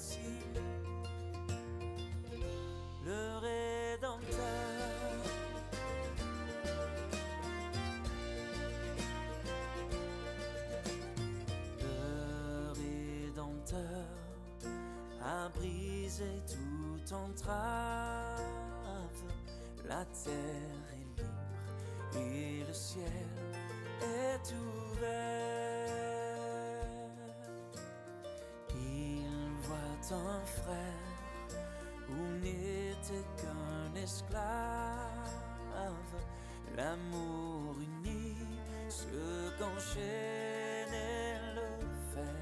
voici le Rédempteur. Le Rédempteur a brisé toute entrave. La terre est libre et le ciel est ouvert. Il voit un frère où n'était qu'un esclave. L'amour unit ce qu'enchaînait le fer,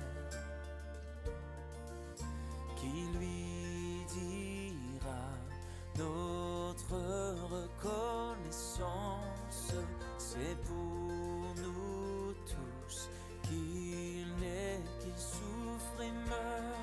qui lui dira notre reconnaissance, c'est pour nous tous qu'il naît, qu'il souffre et meurt.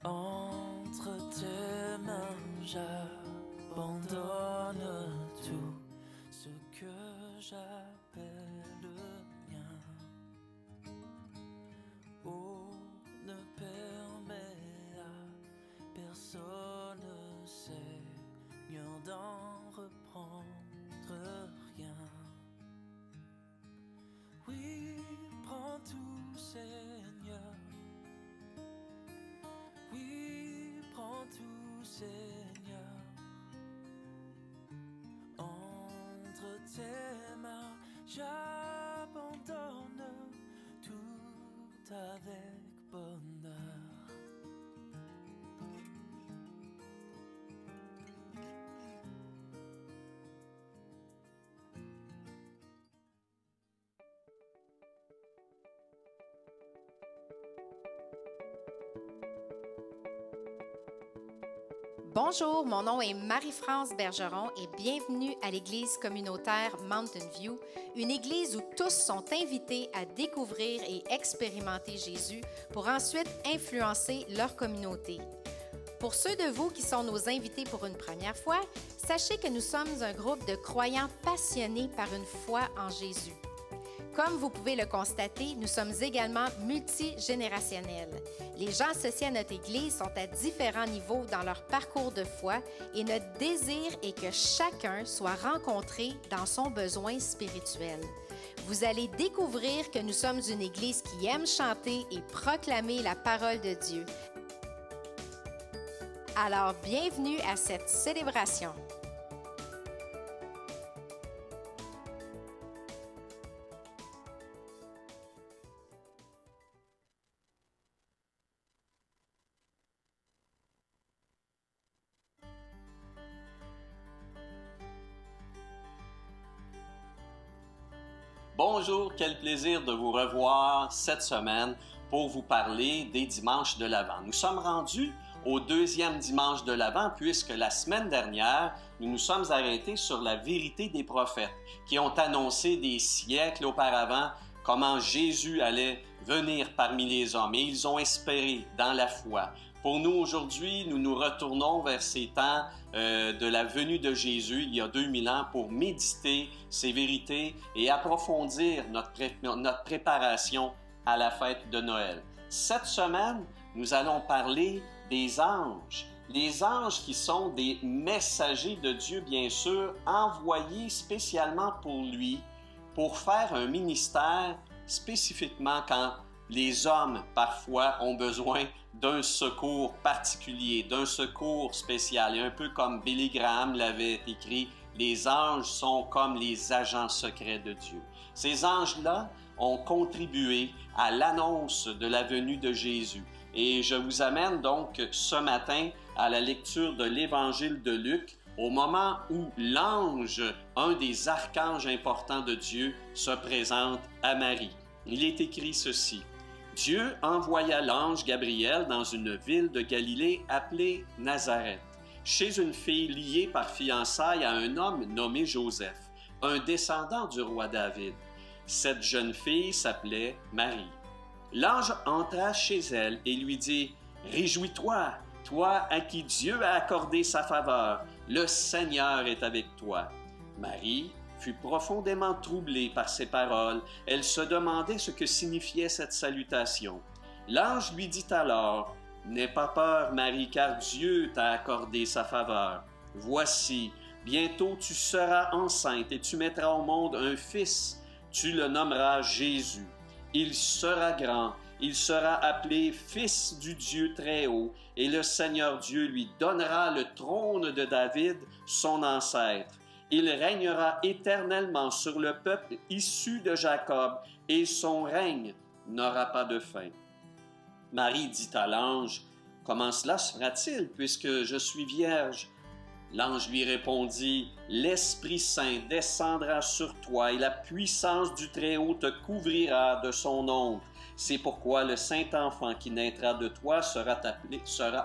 Entre tes mains, j'abandonne tout ce que j'appelle mien. Oh, ne permets à personne, Seigneur, d'en reprendre rien. Oui, prends tout, Seigneur. Oui, prends tout, Seigneur. Entre tes mains, j'abandonne tout avec bonheur. Bonjour, mon nom est Marie-France Bergeron et bienvenue à l'église communautaire Mountain View, une église où tous sont invités à découvrir et expérimenter Jésus pour ensuite influencer leur communauté. Pour ceux de vous qui sont nos invités pour une première fois, sachez que nous sommes un groupe de croyants passionnés par une foi en Jésus. Comme vous pouvez le constater, nous sommes également multigénérationnels. Les gens associés à notre Église sont à différents niveaux dans leur parcours de foi et notre désir est que chacun soit rencontré dans son besoin spirituel. Vous allez découvrir que nous sommes une Église qui aime chanter et proclamer la parole de Dieu. Alors, bienvenue à cette célébration. Bonjour, quel plaisir de vous revoir cette semaine pour vous parler des dimanches de l'Avent. Nous sommes rendus au deuxième dimanche de l'Avent puisque la semaine dernière, nous nous sommes arrêtés sur la vérité des prophètes qui ont annoncé des siècles auparavant comment Jésus allait venir parmi les hommes et ils ont espéré dans la foi. Pour nous aujourd'hui, nous nous retournons vers ces temps de la venue de Jésus il y a 2000 ans pour méditer ces vérités et approfondir notre préparation à la fête de Noël. Cette semaine, nous allons parler des anges. Les anges qui sont des messagers de Dieu, bien sûr, envoyés spécialement pour lui, pour faire un ministère spécifiquement quand les hommes, parfois, ont besoin d'un secours particulier, d'un secours spécial. Et un peu comme Billy Graham l'avait écrit, les anges sont comme les agents secrets de Dieu. Ces anges-là ont contribué à l'annonce de la venue de Jésus. Et je vous amène donc ce matin à la lecture de l'Évangile de Luc, au moment où l'ange, un des archanges importants de Dieu, se présente à Marie. Il est écrit ceci. Dieu envoya l'ange Gabriel dans une ville de Galilée appelée Nazareth, chez une fille liée par fiançailles à un homme nommé Joseph, un descendant du roi David. Cette jeune fille s'appelait Marie. L'ange entra chez elle et lui dit « Réjouis-toi, toi à qui Dieu a accordé sa faveur, le Seigneur est avec toi. » Marie fut profondément troublée par ces paroles. Elle se demandait ce que signifiait cette salutation. L'ange lui dit alors, « N'aie pas peur, Marie, car Dieu t'a accordé sa faveur. Voici, bientôt tu seras enceinte et tu mettras au monde un fils. Tu le nommeras Jésus. Il sera grand, il sera appelé Fils du Dieu Très-Haut, et le Seigneur Dieu lui donnera le trône de David, son ancêtre. Il régnera éternellement sur le peuple issu de Jacob, et son règne n'aura pas de fin. » Marie dit à l'ange, « Comment cela se fera-t-il, puisque je suis vierge? » L'ange lui répondit, « L'Esprit Saint descendra sur toi, et la puissance du Très-Haut te couvrira de son ombre. C'est pourquoi le Saint-Enfant qui naîtra de toi sera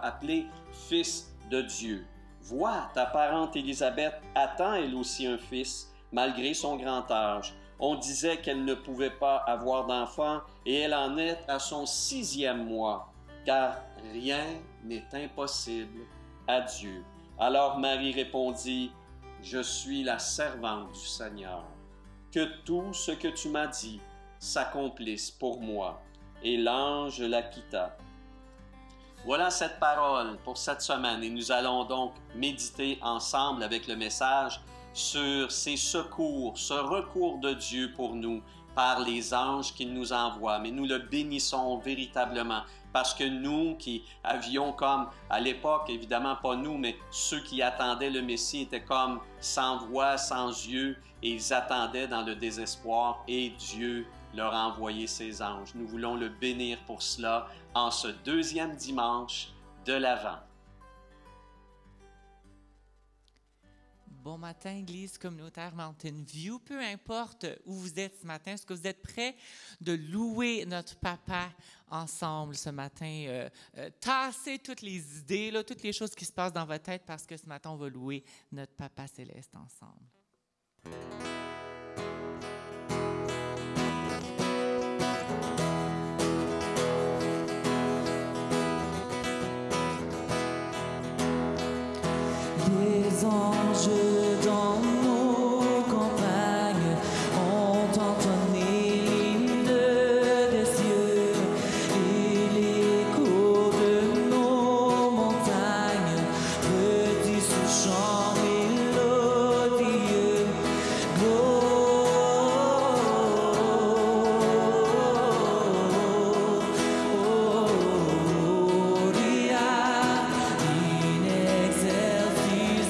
appelé Fils de Dieu. Vois, ta parente Élisabeth attend elle aussi un fils, malgré son grand âge. On disait qu'elle ne pouvait pas avoir d'enfant, et elle en est à son 6e mois, car rien n'est impossible à Dieu. » Alors Marie répondit, « Je suis la servante du Seigneur. Que tout ce que tu m'as dit s'accomplisse pour moi. » Et l'ange la quitta. Voilà cette parole pour cette semaine et nous allons donc méditer ensemble avec le message sur ces secours, ce recours de Dieu pour nous par les anges qu'il nous envoie. Mais nous le bénissons véritablement parce que nous qui avions comme, à l'époque, évidemment pas nous, mais ceux qui attendaient le Messie étaient comme sans voix, sans yeux et ils attendaient dans le désespoir et Dieu leur a envoyé ses anges. Nous voulons le bénir pour cela en ce deuxième dimanche de l'Avent. Bon matin, Église communautaire Mountain View. Peu importe où vous êtes ce matin, est-ce que vous êtes prêts de louer notre Papa ensemble ce matin? Tassez toutes les idées, là, toutes les choses qui se passent dans votre tête parce que ce matin, on va louer notre Papa céleste ensemble. In excelsis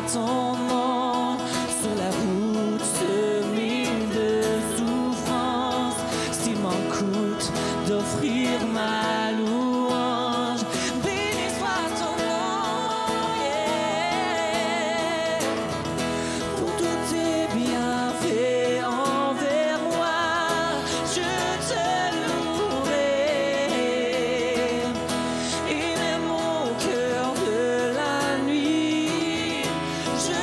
ton nom sur la route semée de souffrance. S'il m'en coûte d'offrir ma louange, béni soit ton nom, yeah. Pour tous tes bienfaits envers moi, je te louerai. Et même au cœur de la nuit, je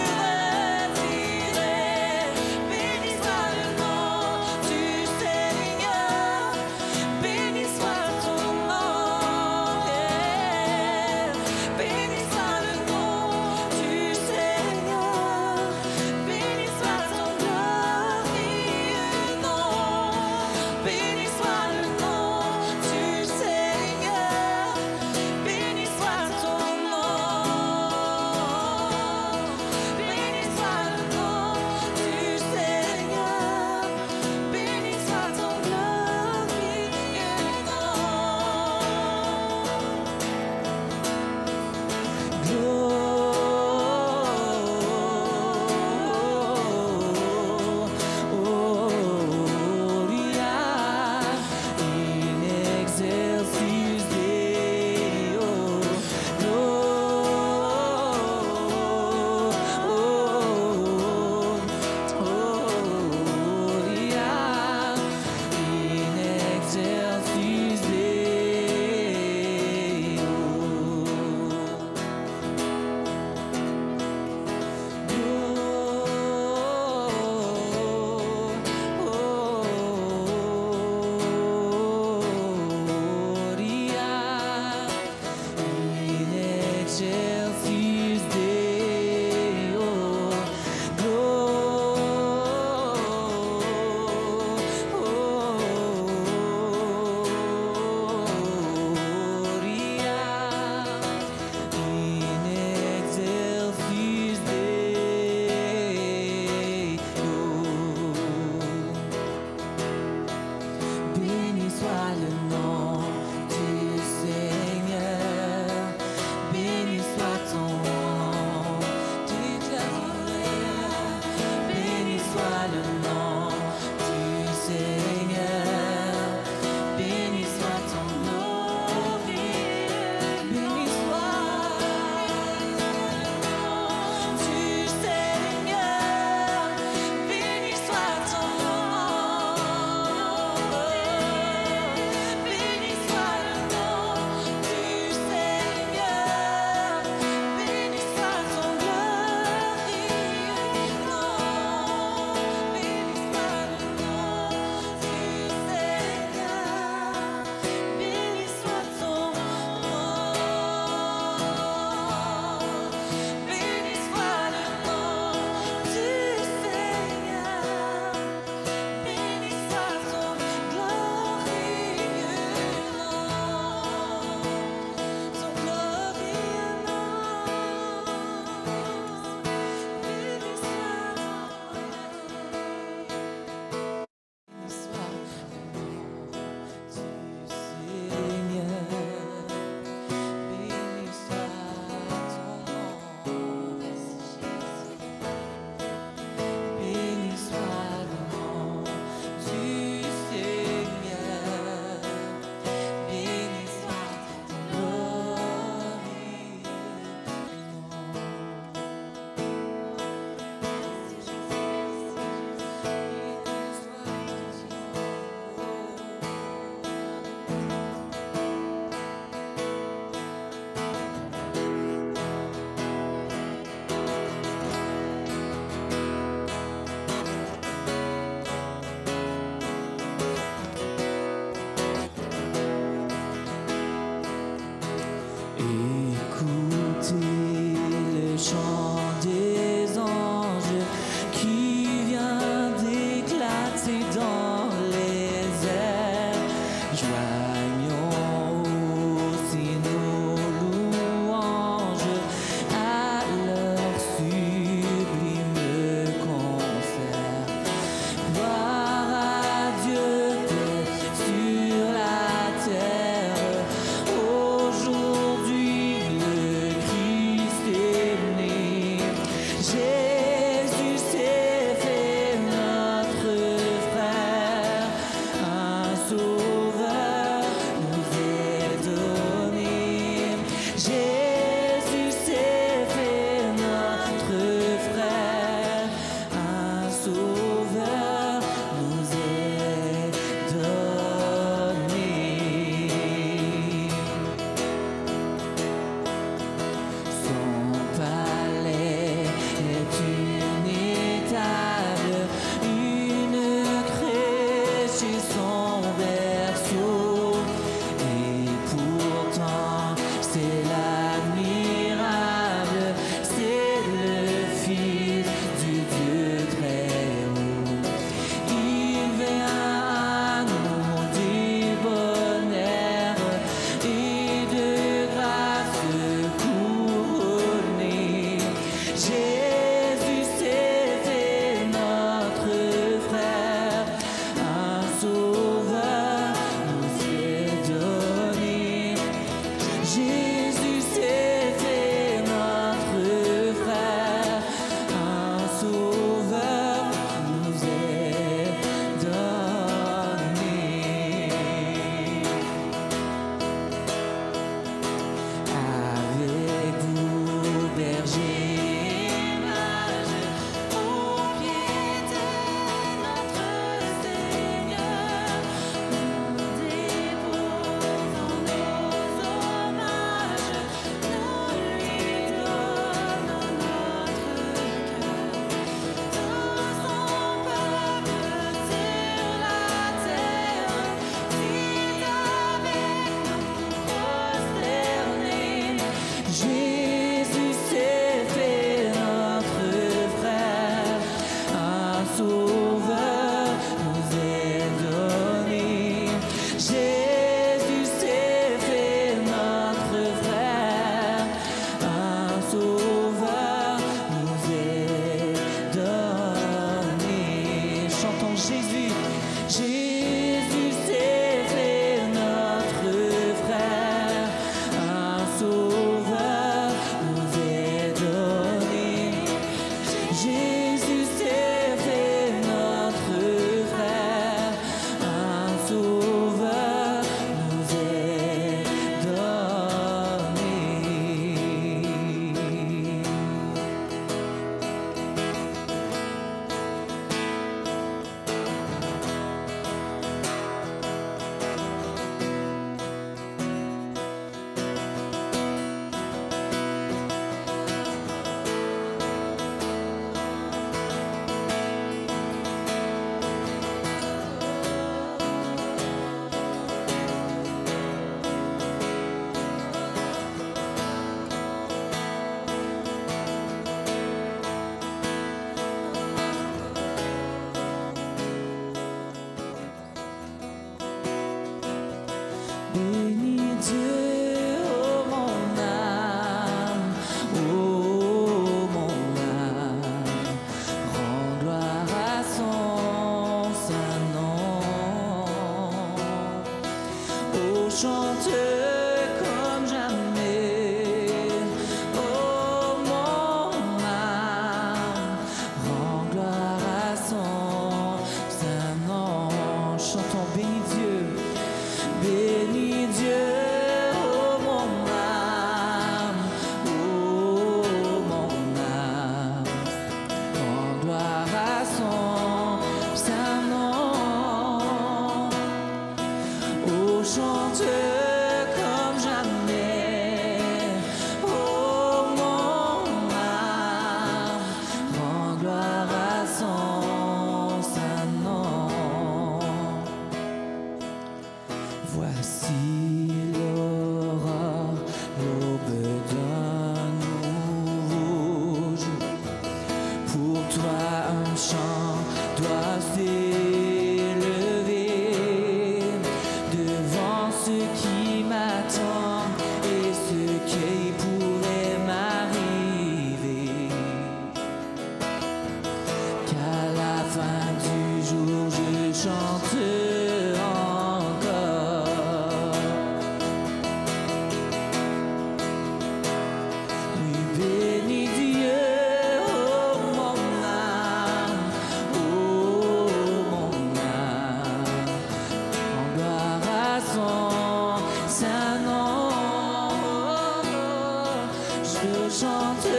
chante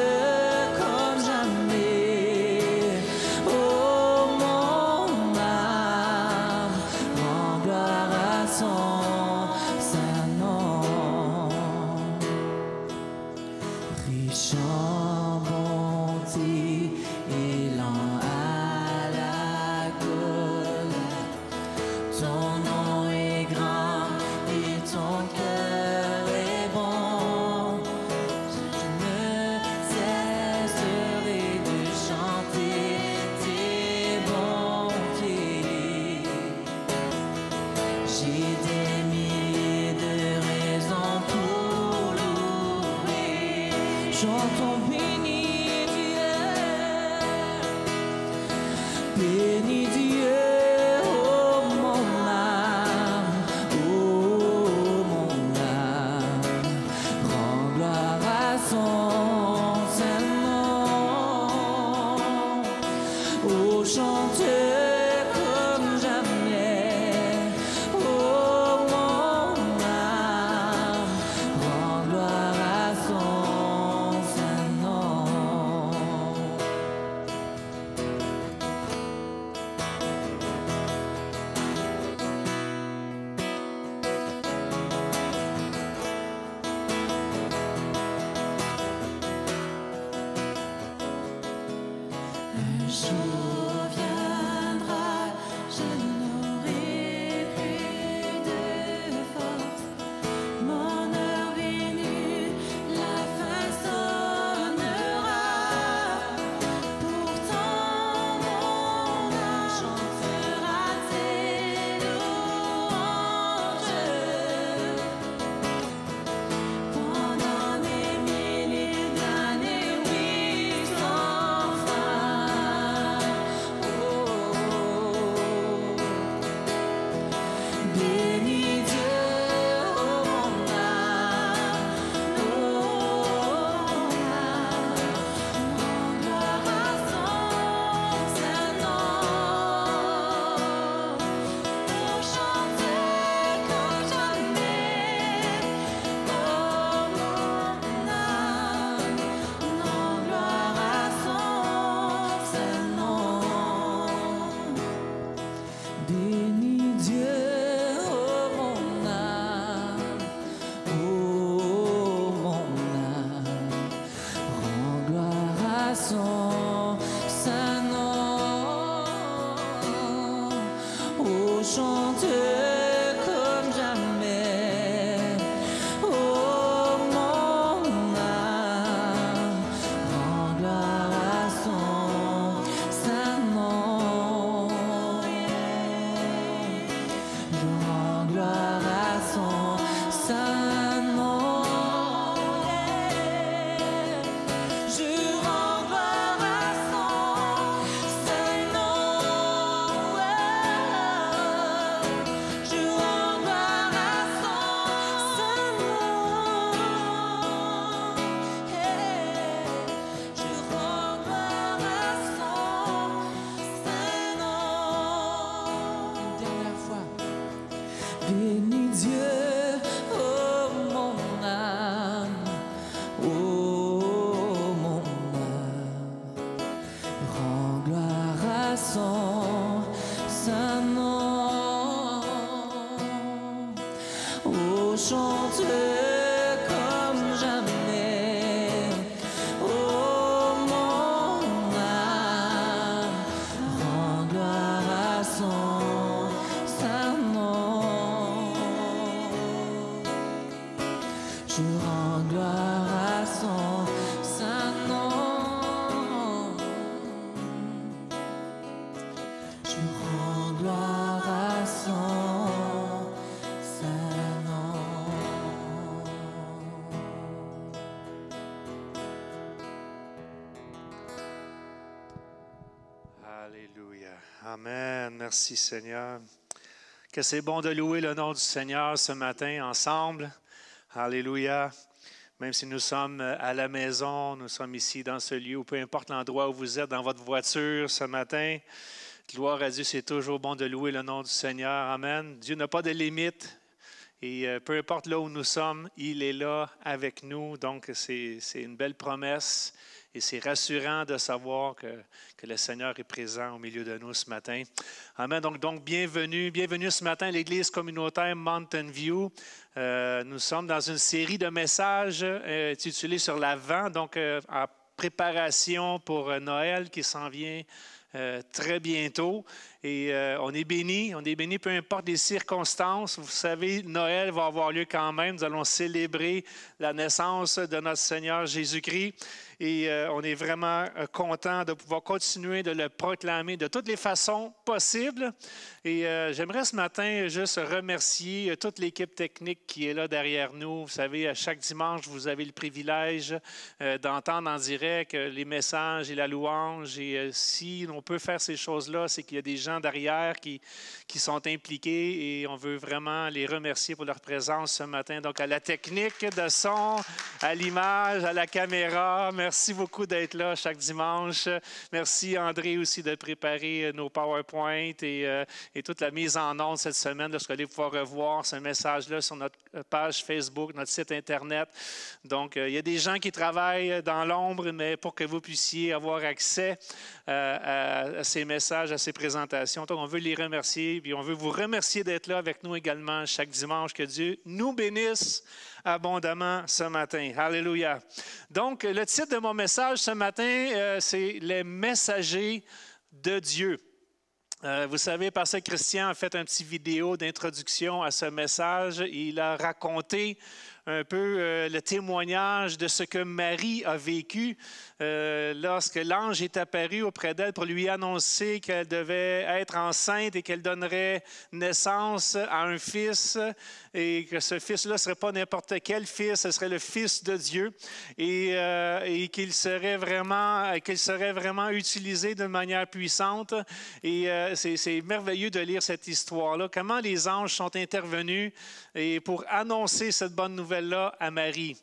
comme jamais. Oh, mon âme rend gloire à son saint nom. Riche en bonté et lent à la colère. Ton nom est grand et ton cœur est bon. Je ne cesserai de chanter tes bontés. J'ai des milliers de raisons pour louer. Chantons béni Dieu, béni Dieu. Oh mon âme, rends gloire à son saint nom. Oh, chante comme jamais. Oh, mon âme, rends gloire à son saint nom. Un jour viendra, je n'aurai plus de force. Mon heure venue, la fin sonnera. Pourtant mon âme chantera tes louanges. Pendant des milliers d'années, oui, sans fin. Bénis Dieu, oh mon âme, rends gloire à son saint nom. Pour chanter comme jamais. Oh mon âme, rends gloire à son saint nom. Bénis Dieu, oh mon âme, rends gloire à son saint nom. Oh, chante comme jamais. Oh, mon âme, rends gloire à son saint nom. Je rends gloire à son saint nom. Je rends gloire à son saint nom. Je rends gloire à son saint nom. Je rends gloire à son saint nom. Une dernière fois. Bénis Dieu, oh mon âme, rends gloire à son saint nom. Oh, chante comme jamais. Oh, mon âme, rends gloire à son saint nom. Je rends gloire à son saint nom. Je rends gloire à son saint nom. Alléluia. Amen. Merci Seigneur. Que c'est bon de louer le nom du Seigneur ce matin ensemble. Alléluia. Même si nous sommes à la maison, nous sommes ici dans ce lieu, ou peu importe l'endroit où vous êtes, dans votre voiture ce matin, gloire à Dieu, c'est toujours bon de louer le nom du Seigneur. Amen. Dieu n'a pas de limite. Et peu importe là où nous sommes, il est là avec nous. Donc, c'est une belle promesse. Et c'est rassurant de savoir que le Seigneur est présent au milieu de nous ce matin. Amen. Donc bienvenue ce matin à l'Église communautaire Mountain View. Nous sommes dans une série de messages intitulés sur l'Avent, donc en préparation pour Noël qui s'en vient très bientôt. Et on est bénis, peu importe les circonstances. Vous savez, Noël va avoir lieu quand même. Nous allons célébrer la naissance de notre Seigneur Jésus-Christ. Et on est vraiment content de pouvoir continuer de le proclamer de toutes les façons possibles. Et j'aimerais ce matin juste remercier toute l'équipe technique qui est là derrière nous. Vous savez, à chaque dimanche, vous avez le privilège d'entendre en direct les messages et la louange. Et si on peut faire ces choses-là, c'est qu'il y a des gens derrière qui sont impliqués et on veut vraiment les remercier pour leur présence ce matin. Donc, à la technique de son, à l'image, à la caméra, merci beaucoup d'être là chaque dimanche. Merci André aussi de préparer nos PowerPoint et toute la mise en onde cette semaine. Vous allez pouvoir revoir ce message-là sur notre page Facebook, notre site Internet. Donc, il y a des gens qui travaillent dans l'ombre, mais pour que vous puissiez avoir accès à ces messages, à ces présentations. Donc, on veut les remercier, puis on veut vous remercier d'être là avec nous également chaque dimanche. Que Dieu nous bénisse abondamment ce matin. Alléluia. Donc, le titre de mon message ce matin, c'est « Les messagers de Dieu ». Vous savez, Pasteur Christian a fait un petit vidéo d'introduction à ce message. Il a raconté un peu le témoignage de ce que Marie a vécu lorsque l'ange est apparu auprès d'elle pour lui annoncer qu'elle devait être enceinte et qu'elle donnerait naissance à un fils et que ce fils-là ne serait pas n'importe quel fils, ce serait le Fils de Dieu et qu'il serait vraiment utilisé de manière puissante. Et c'est merveilleux de lire cette histoire-là, comment les anges sont intervenus et pour annoncer cette bonne nouvelle-là à Marie.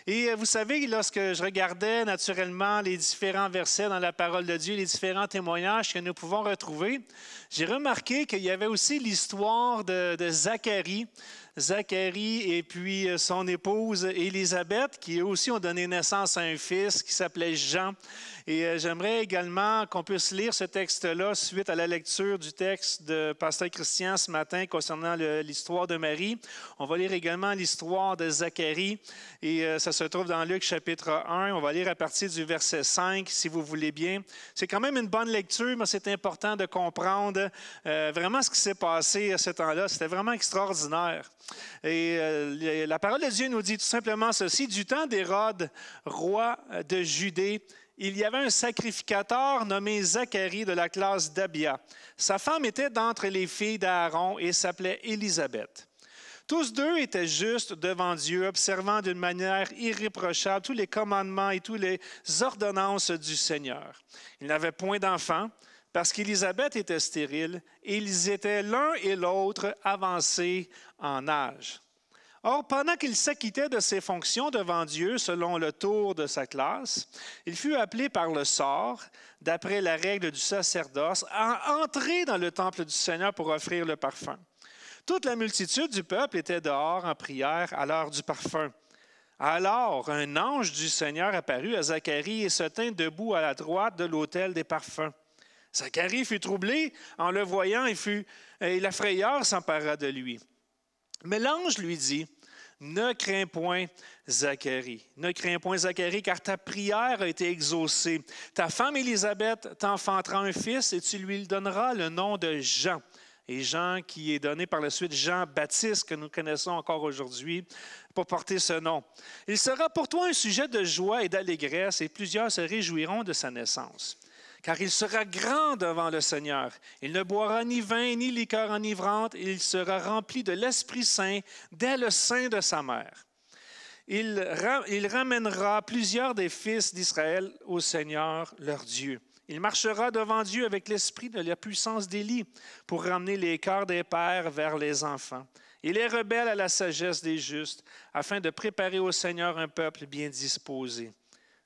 Et vous savez, lorsque je regardais naturellement les différents versets dans la parole de Dieu, les différents témoignages que nous pouvons retrouver, j'ai remarqué qu'il y avait aussi l'histoire de Zacharie. Zacharie et puis son épouse Élisabeth, qui eux aussi ont donné naissance à un fils qui s'appelait Jean. Et j'aimerais également qu'on puisse lire ce texte-là suite à la lecture du texte de Pasteur Christian ce matin concernant l'histoire de Marie. On va lire également l'histoire de Zacharie et ça se trouve dans Luc chapitre 1. On va lire à partir du verset 5 si vous voulez bien. C'est quand même une bonne lecture, mais c'est important de comprendre vraiment ce qui s'est passé à ce temps-là. C'était vraiment extraordinaire. Et la parole de Dieu nous dit tout simplement ceci. Du temps d'Hérode, roi de Judée, il y avait un sacrificateur nommé Zacharie de la classe d'Abia. Sa femme était d'entre les filles d'Aaron et s'appelait Élisabeth. Tous deux étaient justes devant Dieu, observant d'une manière irréprochable tous les commandements et toutes les ordonnances du Seigneur. Ils n'avaient point d'enfants parce qu'Élisabeth était stérile et ils étaient l'un et l'autre avancés en âge. Or, pendant qu'il s'acquittait de ses fonctions devant Dieu selon le tour de sa classe, il fut appelé par le sort, d'après la règle du sacerdoce, à entrer dans le temple du Seigneur pour offrir le parfum. Toute la multitude du peuple était dehors en prière à l'heure du parfum. Alors, un ange du Seigneur apparut à Zacharie et se tint debout à la droite de l'autel des parfums. Zacharie fut troublé en le voyant et la frayeur s'empara de lui. Mais l'ange lui dit, « Ne crains point, Zacharie. Ne crains point, Zacharie, car ta prière a été exaucée. Ta femme Élisabeth t'enfantera un fils et tu lui donneras le nom de Jean. » Et Jean qui est donné par la suite Jean-Baptiste, que nous connaissons encore aujourd'hui, pour porter ce nom. Il sera pour toi un sujet de joie et d'allégresse et plusieurs se réjouiront de sa naissance. Car il sera grand devant le Seigneur. Il ne boira ni vin ni liqueur enivrante, et il sera rempli de l'Esprit Saint dès le sein de sa mère. Il ramènera plusieurs des fils d'Israël au Seigneur, leur Dieu. Il marchera devant Dieu avec l'esprit de la puissance d'Élie pour ramener les cœurs des pères vers les enfants. Il est rebelle à la sagesse des justes, afin de préparer au Seigneur un peuple bien disposé.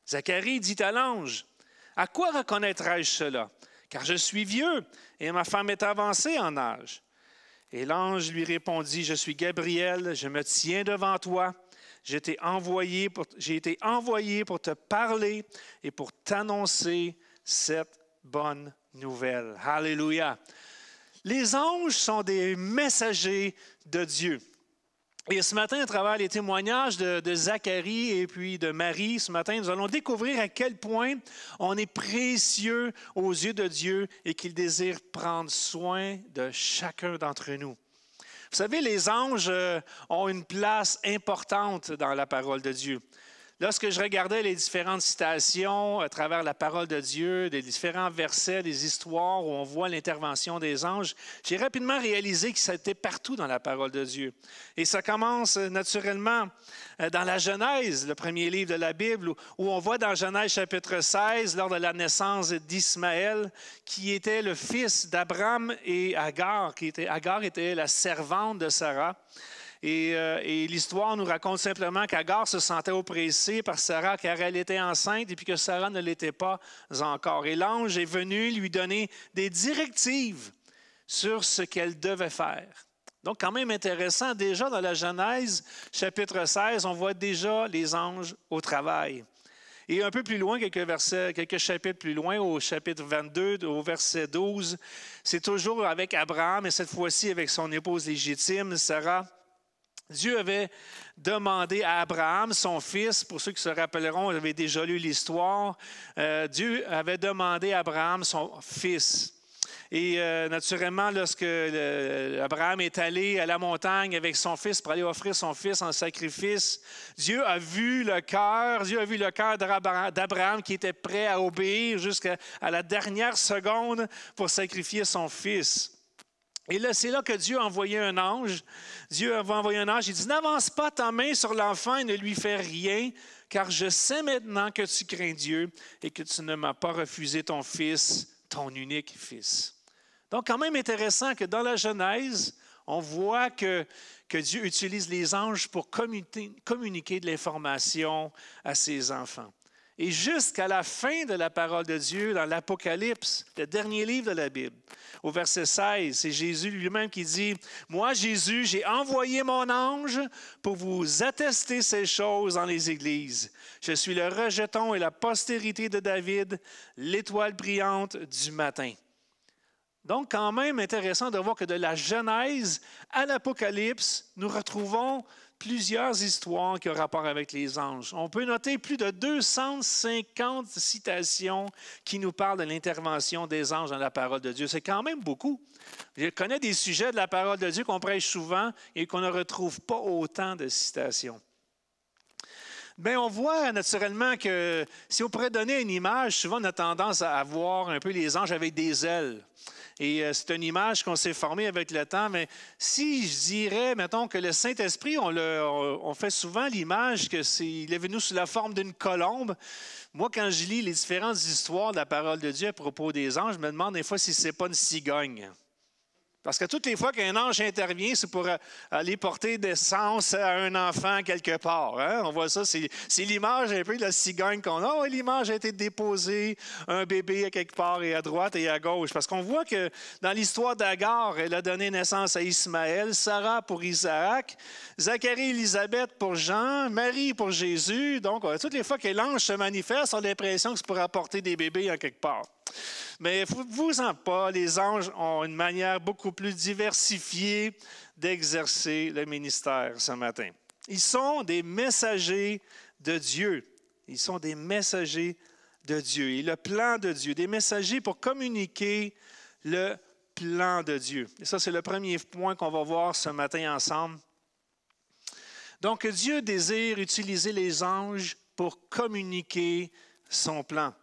Zacharie dit à l'ange, « À quoi reconnaîtrai-je cela? Car je suis vieux et ma femme est avancée en âge. » Et l'ange lui répondit, « Je suis Gabriel, je me tiens devant toi. J'ai été envoyé pour te parler et pour t'annoncer cette bonne nouvelle. » Alléluia. Les anges sont des messagers de Dieu. Et ce matin, à travers les témoignages de Zacharie et puis de Marie, ce matin, nous allons découvrir à quel point on est précieux aux yeux de Dieu et qu'il désire prendre soin de chacun d'entre nous. Vous savez, les anges ont une place importante dans la parole de Dieu. Lorsque je regardais les différentes citations à travers la parole de Dieu, des différents versets, des histoires où on voit l'intervention des anges, j'ai rapidement réalisé que ça était partout dans la parole de Dieu. Et ça commence naturellement dans la Genèse, le premier livre de la Bible, où on voit dans Genèse chapitre 16, lors de la naissance d'Ismaël, qui était le fils d'Abraham et Agar. Agar était la servante de Sarah. Et l'histoire nous raconte simplement qu'Agar se sentait oppressée par Sarah car elle était enceinte et puis que Sarah ne l'était pas encore. Et l'ange est venu lui donner des directives sur ce qu'elle devait faire. Donc, quand même intéressant, déjà dans la Genèse, chapitre 16, on voit déjà les anges au travail. Et un peu plus loin, quelques chapitres plus loin, au chapitre 22, au verset 12, c'est toujours avec Abraham et cette fois-ci avec son épouse légitime, Sarah. Dieu avait demandé à Abraham, son fils, pour ceux qui se rappelleront, vous avez déjà lu l'histoire, Dieu avait demandé à Abraham son fils. Et naturellement, lorsque Abraham est allé à la montagne avec son fils pour aller offrir son fils en sacrifice, Dieu a vu le cœur d'Abraham qui était prêt à obéir jusqu'à la dernière seconde pour sacrifier son fils. Et là, c'est là que Dieu a envoyé un ange. Dieu a envoyé un ange. Il dit, « N'avance pas ta main sur l'enfant et ne lui fais rien, car je sais maintenant que tu crains Dieu et que tu ne m'as pas refusé ton fils, ton unique fils. » Donc, quand même intéressant que dans la Genèse, on voit que Dieu utilise les anges pour communiquer de l'information à ses enfants. Et jusqu'à la fin de la parole de Dieu, dans l'Apocalypse, le dernier livre de la Bible, au verset 16, c'est Jésus lui-même qui dit, « Moi, Jésus, j'ai envoyé mon ange pour vous attester ces choses dans les églises. Je suis le rejeton et la postérité de David, l'étoile brillante du matin. » Donc, quand même intéressant de voir que de la Genèse à l'Apocalypse, nous retrouvons plusieurs histoires qui ont rapport avec les anges. On peut noter plus de 250 citations qui nous parlent de l'intervention des anges dans la parole de Dieu. C'est quand même beaucoup. Je connais des sujets de la parole de Dieu qu'on prêche souvent et qu'on ne retrouve pas autant de citations. Bien, on voit naturellement que si on pourrait donner une image, souvent on a tendance à voir un peu les anges avec des ailes. Et c'est une image qu'on s'est formée avec le temps. Mais si je dirais, mettons, que le Saint-Esprit, on fait souvent l'image qu'il est venu sous la forme d'une colombe. Moi, quand je lis les différentes histoires de la parole de Dieu à propos des anges, je me demande des fois si ce n'est pas une cigogne. Parce que toutes les fois qu'un ange intervient, c'est pour aller porter naissance à un enfant quelque part. Hein? On voit ça, c'est l'image un peu de la cigogne qu'on a. L'image a été déposée, un bébé à quelque part et à droite et à gauche. Parce qu'on voit que dans l'histoire d'Agar, elle a donné naissance à Ismaël, Sarah pour Isaac, Zacharie et Élisabeth pour Jean, Marie pour Jésus. Donc, toutes les fois que l'ange se manifeste, on a l'impression que c'est pour apporter des bébés à quelque part. Mais vous en pas, les anges ont une manière beaucoup plus diversifiée d'exercer le ministère ce matin. Ils sont des messagers de Dieu. Ils sont des messagers de Dieu. Et le plan de Dieu, des messagers pour communiquer le plan de Dieu. Et ça, c'est le premier point qu'on va voir ce matin ensemble. Donc, Dieu désire utiliser les anges pour communiquer son plan.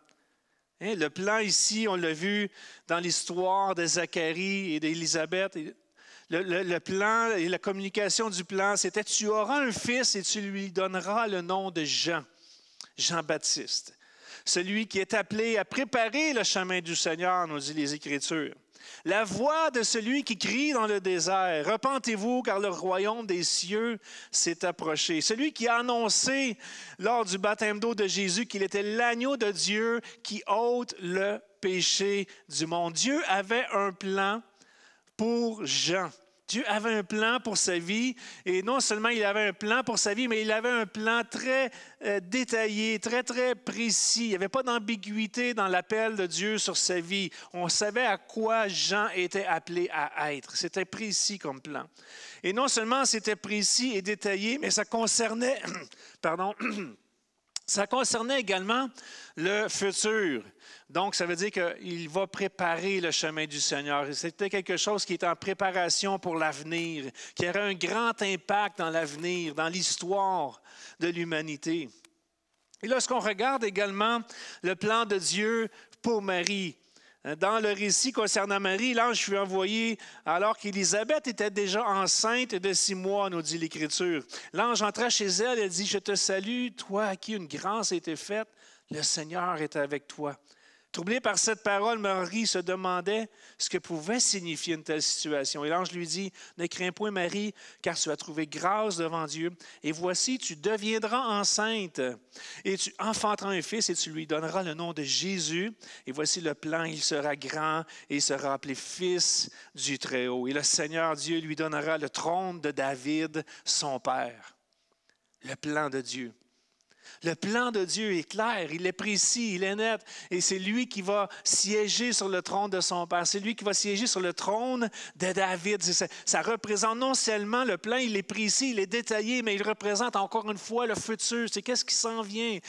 Le plan ici, on l'a vu dans l'histoire de Zacharie et d'Élisabeth. Le plan et la communication du plan, c'était « Tu auras un fils et tu lui donneras le nom de Jean, Jean-Baptiste. Celui qui est appelé à préparer le chemin du Seigneur, nous dit les Écritures. La voix de celui qui crie dans le désert, « Repentez-vous, car le royaume des cieux s'est approché. » Celui qui a annoncé lors du baptême d'eau de Jésus qu'il était l'agneau de Dieu qui ôte le péché du monde. Dieu avait un plan pour Jean. Dieu avait un plan pour sa vie, et non seulement il avait un plan pour sa vie, mais il avait un plan très détaillé, très, très précis. Il n'y avait pas d'ambiguïté dans l'appel de Dieu sur sa vie. On savait à quoi Jean était appelé à être. C'était précis comme plan. Et non seulement c'était précis et détaillé, mais ça concernait, ça concernait également le futur. Donc, ça veut dire qu'il va préparer le chemin du Seigneur. C'était quelque chose qui était en préparation pour l'avenir, qui aurait un grand impact dans l'avenir, dans l'histoire de l'humanité. Et lorsqu'on regarde également le plan de Dieu pour Marie, dans le récit concernant Marie, l'ange fut envoyé alors qu'Élisabeth était déjà enceinte de 6 mois, nous dit l'Écriture. L'ange entra chez elle et dit, « Je te salue, toi à qui une grâce a été faite, le Seigneur est avec toi. » Troublé par cette parole, Marie se demandait ce que pouvait signifier une telle situation. Et l'ange lui dit, « Ne crains point, Marie, car tu as trouvé grâce devant Dieu. Et voici, tu deviendras enceinte, et tu enfanteras un fils, et tu lui donneras le nom de Jésus. Et voici le plan, il sera grand, et il sera appelé Fils du Très-Haut. Et le Seigneur Dieu lui donnera le trône de David, son père. » Le plan de Dieu. Le plan de Dieu est clair, il est précis, il est net, et c'est lui qui va siéger sur le trône de son père. C'est lui qui va siéger sur le trône de David. Ça représente non seulement le plan, il est précis, il est détaillé, mais il représente encore une fois le futur. C'est qu'est-ce qui s'en vient.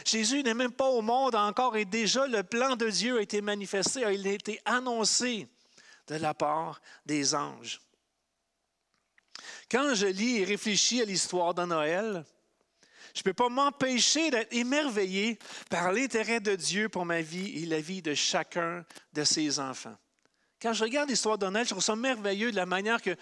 Jésus n'est même pas au monde encore, et déjà le plan de Dieu a été manifesté, il a été annoncé de la part des anges. Quand je lis et réfléchis à l'histoire de Noël, je ne peux pas m'empêcher d'être émerveillé par l'intérêt de Dieu pour ma vie et la vie de chacun de ses enfants. Quand je regarde l'histoire de Noël, je trouve ça merveilleux de la manière que,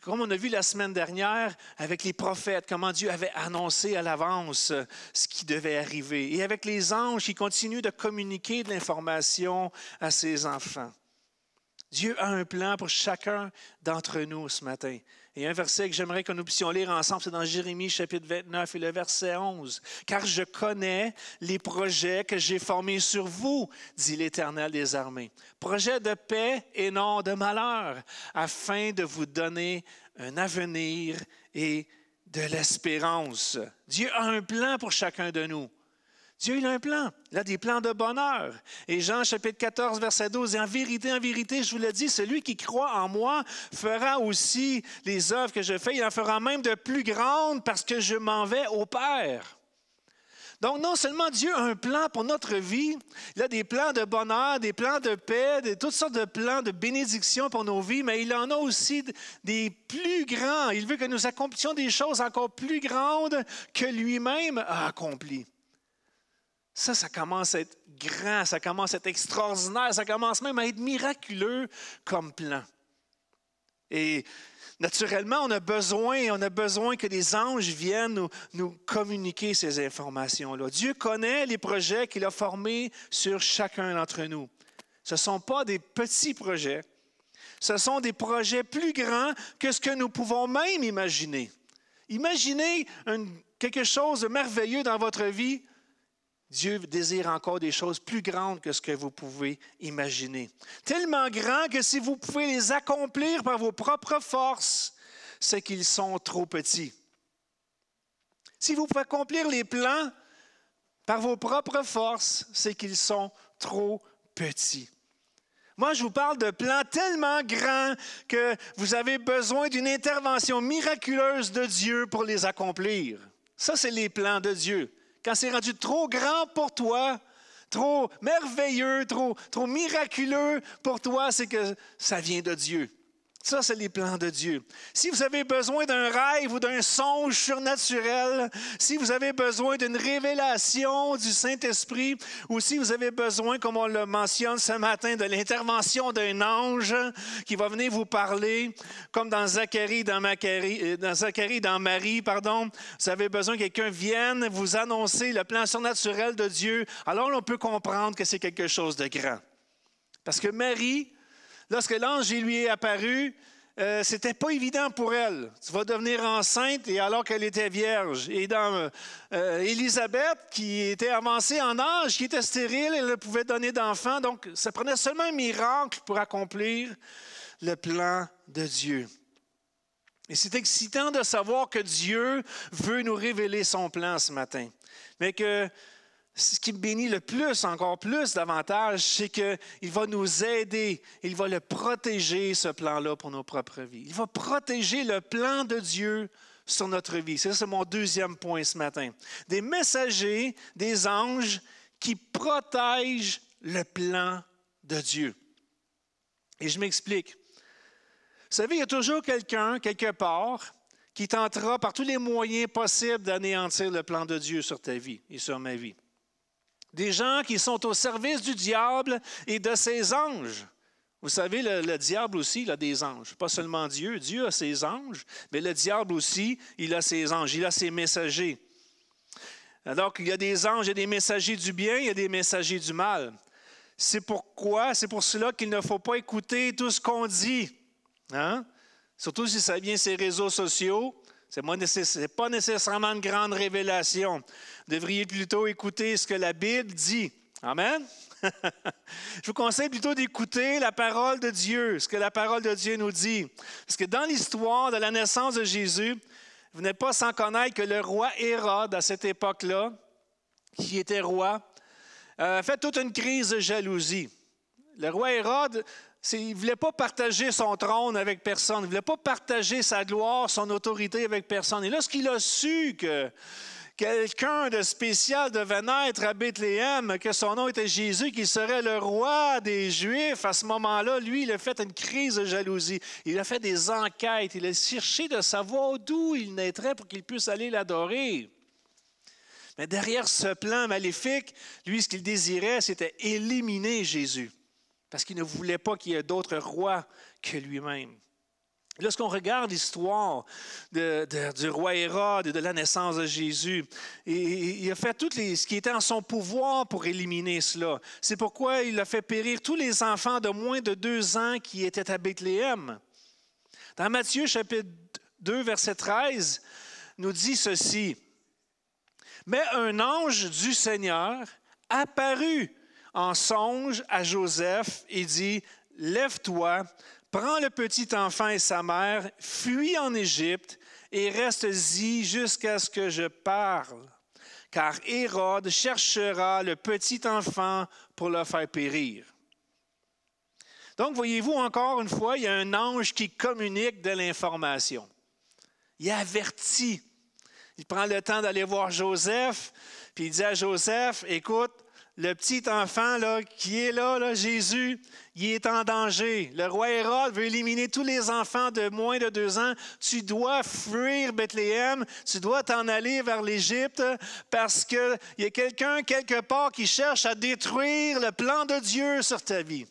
comme on a vu la semaine dernière avec les prophètes, comment Dieu avait annoncé à l'avance ce qui devait arriver. Et avec les anges qui continuent de communiquer de l'information à ses enfants. Dieu a un plan pour chacun d'entre nous ce matin. Et un verset que j'aimerais que nous puissions lire ensemble, c'est dans Jérémie chapitre 29 et le verset 11. « Car je connais les projets que j'ai formés sur vous, dit l'Éternel des armées. Projets de paix et non de malheur, afin de vous donner un avenir et de l'espérance. » Dieu a un plan pour chacun de nous. Dieu, il a un plan. Il a des plans de bonheur. Et Jean, chapitre 14, verset 12, « Et en vérité, je vous le dis, celui qui croit en moi fera aussi les œuvres que je fais. Il en fera même de plus grandes parce que je m'en vais au Père. » Donc, non seulement Dieu a un plan pour notre vie, il a des plans de bonheur, des plans de paix, toutes sortes de plans de bénédiction pour nos vies, mais il en a aussi des plus grands. Il veut que nous accomplissions des choses encore plus grandes que lui-même a accomplies. Ça commence à être grand, ça commence à être extraordinaire, ça commence même à être miraculeux comme plan. Et naturellement, on a besoin que les anges viennent nous communiquer ces informations-là. Dieu connaît les projets qu'il a formés sur chacun d'entre nous. Ce ne sont pas des petits projets, ce sont des projets plus grands que ce que nous pouvons même imaginer. Imaginez quelque chose de merveilleux dans votre vie. Dieu désire encore des choses plus grandes que ce que vous pouvez imaginer. Tellement grands que si vous pouvez les accomplir par vos propres forces, c'est qu'ils sont trop petits. Si vous pouvez accomplir les plans par vos propres forces, c'est qu'ils sont trop petits. Moi, je vous parle de plans tellement grands que vous avez besoin d'une intervention miraculeuse de Dieu pour les accomplir. Ça, c'est les plans de Dieu. Quand c'est rendu trop grand pour toi, trop merveilleux, trop miraculeux pour toi, c'est que ça vient de Dieu. Ça, c'est les plans de Dieu. Si vous avez besoin d'un rêve ou d'un songe surnaturel, si vous avez besoin d'une révélation du Saint-Esprit, ou si vous avez besoin, comme on le mentionne ce matin, de l'intervention d'un ange qui va venir vous parler, comme dans Zacharie, dans Marie, vous avez besoin que quelqu'un vienne vous annoncer le plan surnaturel de Dieu, alors on peut comprendre que c'est quelque chose de grand. Parce que Marie, lorsque l'ange lui est apparu, c'était pas évident pour elle. Tu vas devenir enceinte et alors qu'elle était vierge. Et dans Élisabeth, qui était avancée en âge, qui était stérile, elle ne pouvait donner d'enfant. Donc, ça prenait seulement un miracle pour accomplir le plan de Dieu. Et c'est excitant de savoir que Dieu veut nous révéler son plan ce matin. Mais que ce qui me bénit le plus, encore plus davantage, c'est qu'il va nous aider, il va le protéger, ce plan-là, pour nos propres vies. Il va protéger le plan de Dieu sur notre vie. C'est mon deuxième point ce matin. Des messagers, des anges qui protègent le plan de Dieu. Et je m'explique. Vous savez, il y a toujours quelqu'un, quelque part, qui tentera par tous les moyens possibles d'anéantir le plan de Dieu sur ta vie et sur ma vie. Des gens qui sont au service du diable et de ses anges. Vous savez, le diable aussi, il a des anges. Pas seulement Dieu. Dieu a ses anges, mais le diable aussi, il a ses anges, il a ses messagers. Alors qu'il y a des anges, il y a des messagers du bien, il y a des messagers du mal. C'est pour cela qu'il ne faut pas écouter tout ce qu'on dit. Hein? Surtout si ça vient ces réseaux sociaux. Ce n'est pas nécessairement une grande révélation. Vous devriez plutôt écouter ce que la Bible dit. Amen? Je vous conseille plutôt d'écouter la parole de Dieu, ce que la parole de Dieu nous dit. Parce que dans l'histoire de la naissance de Jésus, vous n'êtes pas sans connaître que le roi Hérode, à cette époque-là, qui était roi, a fait toute une crise de jalousie. Le roi Hérode, il ne voulait pas partager son trône avec personne. Il ne voulait pas partager sa gloire, son autorité avec personne. Et lorsqu'il a su que quelqu'un de spécial devait naître à Bethléem, que son nom était Jésus, qu'il serait le roi des Juifs, à ce moment-là, lui, il a fait une crise de jalousie. Il a fait des enquêtes. Il a cherché de savoir d'où il naîtrait pour qu'il puisse aller l'adorer. Mais derrière ce plan maléfique, lui, ce qu'il désirait, c'était éliminer Jésus. Parce qu'il ne voulait pas qu'il y ait d'autres rois que lui-même. Lorsqu'on regarde l'histoire du roi Hérode et de la naissance de Jésus, il a fait ce qui était en son pouvoir pour éliminer cela. C'est pourquoi il a fait périr tous les enfants de moins de 2 ans qui étaient à Bethléem. Dans Matthieu chapitre 2, verset 13, nous dit ceci. « Mais un ange du Seigneur apparut en songe à Joseph et dit, « Lève-toi, prends le petit enfant et sa mère, fuis en Égypte et reste-y jusqu'à ce que je parle, car Hérode cherchera le petit enfant pour le faire périr. » Donc, voyez-vous, encore une fois, il y a un ange qui communique de l'information. Il avertit. Il prend le temps d'aller voir Joseph, puis il dit à Joseph, « Écoute, le petit enfant là, qui est là, Jésus, il est en danger. Le roi Hérode veut éliminer tous les enfants de moins de 2 ans. Tu dois fuir Bethléem, tu dois t'en aller vers l'Égypte parce qu'il y a quelqu'un quelque part qui cherche à détruire le plan de Dieu sur ta vie. »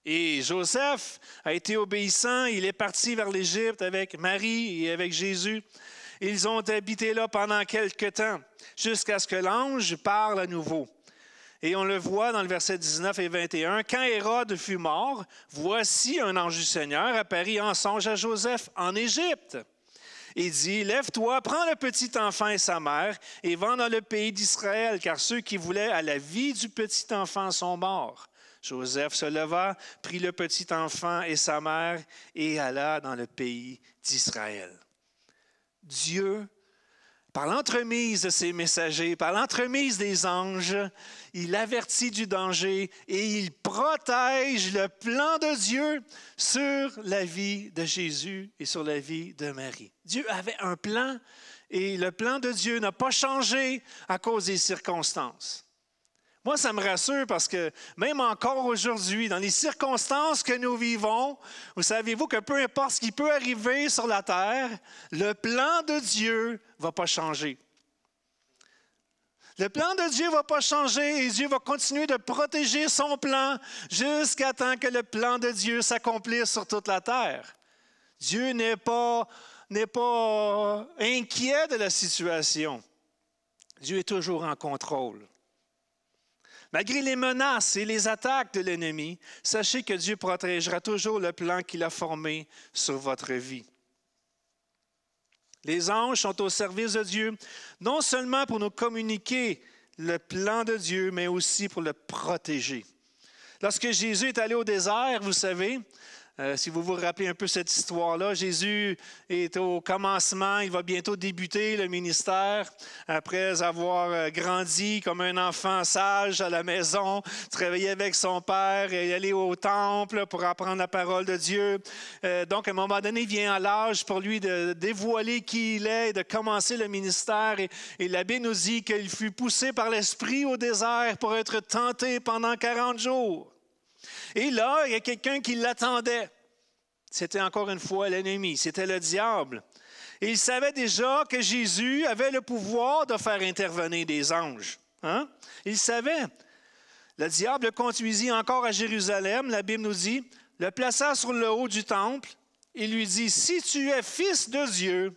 Et Joseph a été obéissant, il est parti vers l'Égypte avec Marie et avec Jésus. Ils ont habité là pendant quelque temps, jusqu'à ce que l'ange parle à nouveau. Et on le voit dans le verset 19 et 21. « Quand Hérode fut mort, voici un ange du Seigneur apparut en songe à Joseph en Égypte. Et dit, « Lève-toi, prends le petit enfant et sa mère, et va dans le pays d'Israël, car ceux qui voulaient à la vie du petit enfant sont morts. » Joseph se leva, prit le petit enfant et sa mère, et alla dans le pays d'Israël. Dieu, par l'entremise de ses messagers, par l'entremise des anges, il avertit du danger et il protège le plan de Dieu sur la vie de Jésus et sur la vie de Marie. Dieu avait un plan et le plan de Dieu n'a pas changé à cause des circonstances. Moi, ça me rassure parce que même encore aujourd'hui, dans les circonstances que nous vivons, vous savez-vous que peu importe ce qui peut arriver sur la terre, le plan de Dieu ne va pas changer. Le plan de Dieu ne va pas changer et Dieu va continuer de protéger son plan jusqu'à temps que le plan de Dieu s'accomplisse sur toute la terre. Dieu n'est pas inquiet de la situation. Dieu est toujours en contrôle. Malgré les menaces et les attaques de l'ennemi, sachez que Dieu protégera toujours le plan qu'il a formé sur votre vie. Les anges sont au service de Dieu, non seulement pour nous communiquer le plan de Dieu, mais aussi pour le protéger. Lorsque Jésus est allé au désert, vous savez, Si vous vous rappelez un peu cette histoire-là, Jésus est au commencement, il va bientôt débuter le ministère après avoir grandi comme un enfant sage à la maison, travailler avec son père et aller au temple pour apprendre la parole de Dieu. Donc, à un moment donné, il vient à l'âge pour lui de dévoiler qui il est et de commencer le ministère. Et la Bible nous dit qu'il fut poussé par l'Esprit au désert pour être tenté pendant 40 jours. Et là, il y a quelqu'un qui l'attendait. C'était encore une fois l'ennemi, c'était le diable. Et il savait déjà que Jésus avait le pouvoir de faire intervenir des anges. Hein? Il savait. Le diable le conduisit encore à Jérusalem, la Bible nous dit, le plaça sur le haut du temple et lui dit, « Si tu es fils de Dieu,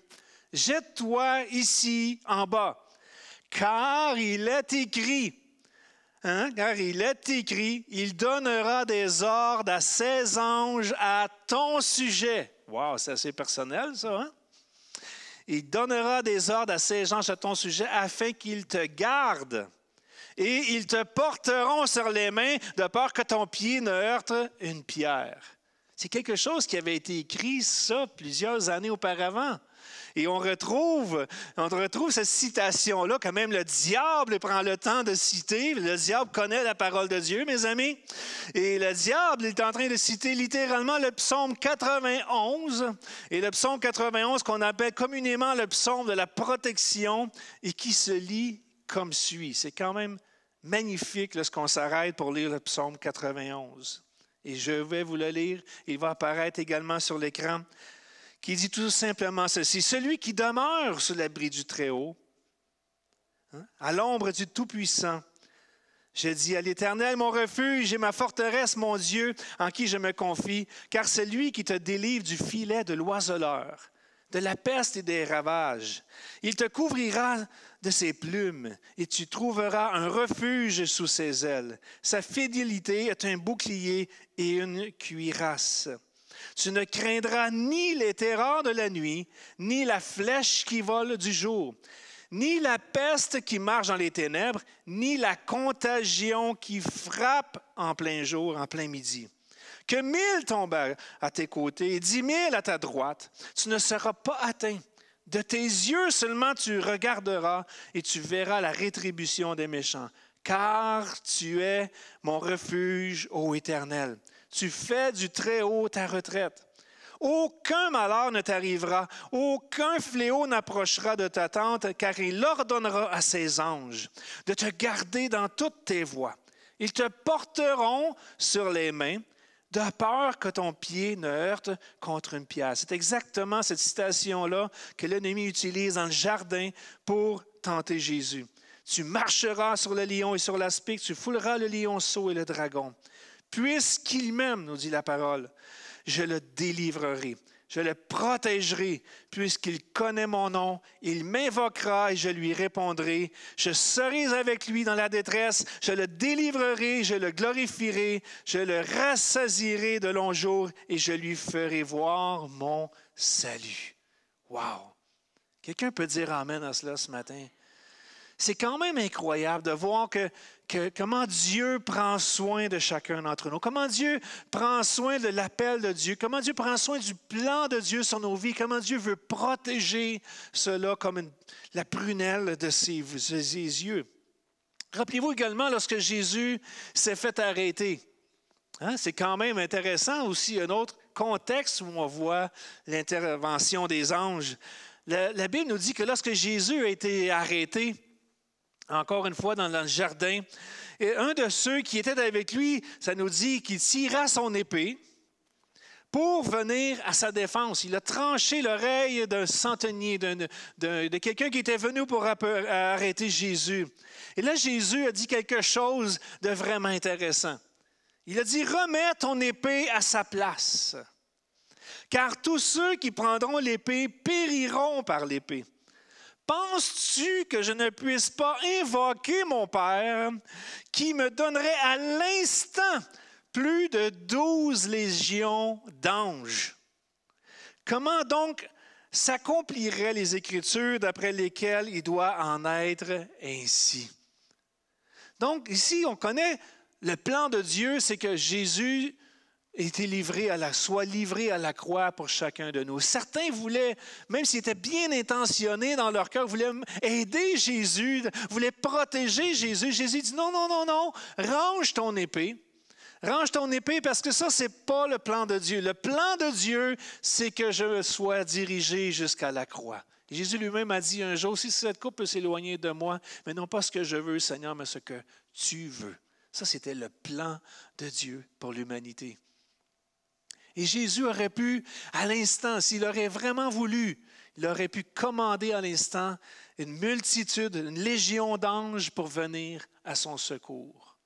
jette-toi ici en bas, car il est écrit, car il est écrit, il donnera des ordres à ses anges à ton sujet. » Wow, c'est assez personnel, ça, hein? Il donnera des ordres à ses anges à ton sujet afin qu'ils te gardent. Et ils te porteront sur les mains de peur que ton pied ne heurte une pierre. C'est quelque chose qui avait été écrit, ça, plusieurs années auparavant. Et on retrouve cette citation-là, quand même le diable prend le temps de citer. Le diable connaît la parole de Dieu, mes amis. Et le diable est en train de citer littéralement le psaume 91. Et le psaume 91 qu'on appelle communément le psaume de la protection et qui se lit comme suit. C'est quand même magnifique lorsqu'on s'arrête pour lire le psaume 91. Et je vais vous le lire. Il va apparaître également sur l'écran. Qui dit tout simplement ceci. Celui qui demeure sous l'abri du Très-Haut, à l'ombre du Tout-Puissant, je dis à l'Éternel, mon refuge et ma forteresse, mon Dieu, en qui je me confie, car c'est lui qui te délivre du filet de l'oiseleur, de la peste et des ravages. Il te couvrira de ses plumes et tu trouveras un refuge sous ses ailes. Sa fidélité est un bouclier et une cuirasse. Tu ne craindras ni les terreurs de la nuit, ni la flèche qui vole du jour, ni la peste qui marche dans les ténèbres, ni la contagion qui frappe en plein jour, en plein midi. Que 1000 tombent à tes côtés et 10 000 à ta droite, tu ne seras pas atteint. De tes yeux seulement tu regarderas et tu verras la rétribution des méchants. Car tu es mon refuge, ô Éternel. Tu fais du Très-Haut ta retraite. Aucun malheur ne t'arrivera, aucun fléau n'approchera de ta tente, car il ordonnera à ses anges de te garder dans toutes tes voies. Ils te porteront sur les mains, de peur que ton pied ne heurte contre une pierre. C'est exactement cette citation-là que l'ennemi utilise dans le jardin pour tenter Jésus. Tu marcheras sur le lion et sur l'aspic, tu fouleras le lionceau et le dragon. Puisqu'il m'aime, nous dit la parole, je le délivrerai, je le protégerai, puisqu'il connaît mon nom, il m'invoquera et je lui répondrai. Je serai avec lui dans la détresse, je le délivrerai, je le glorifierai, je le rassasierai de longs jours et je lui ferai voir mon salut. Wow! Quelqu'un peut dire amen à cela ce matin? C'est quand même incroyable de voir comment Dieu prend soin de chacun d'entre nous, comment Dieu prend soin de l'appel de Dieu, comment Dieu prend soin du plan de Dieu sur nos vies, comment Dieu veut protéger cela comme la prunelle de ses yeux. Rappelez-vous également lorsque Jésus s'est fait arrêter. C'est quand même intéressant aussi un autre contexte où on voit l'intervention des anges. La Bible nous dit que lorsque Jésus a été arrêté, encore une fois, dans le jardin. Et un de ceux qui étaient avec lui, ça nous dit qu'il tira son épée pour venir à sa défense. Il a tranché l'oreille d'un centenier, de quelqu'un qui était venu pour arrêter Jésus. Et là, Jésus a dit quelque chose de vraiment intéressant. Il a dit, remets ton épée à sa place, car tous ceux qui prendront l'épée périront par l'épée. Penses-tu que je ne puisse pas invoquer mon Père qui me donnerait à l'instant plus de 12 légions d'anges? Comment donc s'accompliraient les Écritures d'après lesquelles il doit en être ainsi? Donc ici, on connaît le plan de Dieu, c'est que Jésus soit livré à la croix pour chacun de nous. Certains voulaient, même s'ils étaient bien intentionnés dans leur cœur, voulaient aider Jésus, voulaient protéger Jésus. Jésus dit non, non, non, non, range ton épée. Range ton épée parce que ça, ce n'est pas le plan de Dieu. Le plan de Dieu, c'est que je sois dirigé jusqu'à la croix. Et Jésus lui-même a dit un jour, si cette coupe peut s'éloigner de moi, mais non pas ce que je veux, Seigneur, mais ce que tu veux. Ça, c'était le plan de Dieu pour l'humanité. Et Jésus aurait pu, à l'instant, s'il aurait vraiment voulu, il aurait pu commander à l'instant une multitude, une légion d'anges pour venir à son secours.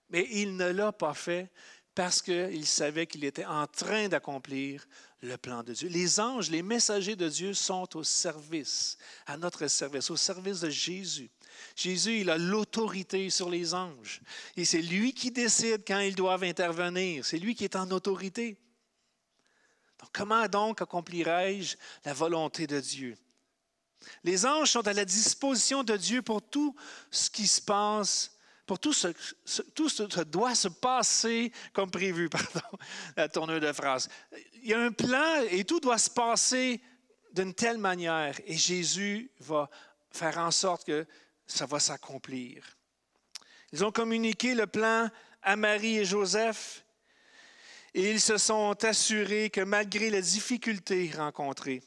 Mais il ne l'a pas fait parce qu'il savait qu'il était en train d'accomplir le plan de Dieu. Les anges, les messagers de Dieu sont au service, à notre service, au service de Jésus. Jésus, il a l'autorité sur les anges. Et c'est lui qui décide quand ils doivent intervenir. C'est lui qui est en autorité. Donc, comment donc accomplirai-je la volonté de Dieu? Les anges sont à la disposition de Dieu pour tout ce qui se passe, pour tout ce doit se passer comme prévu. Pardon, la tournure de phrase. Il y a un plan et tout doit se passer d'une telle manière. Et Jésus va faire en sorte que ça va s'accomplir. Ils ont communiqué le plan à Marie et Joseph. Et ils se sont assurés que malgré les difficultés rencontrées,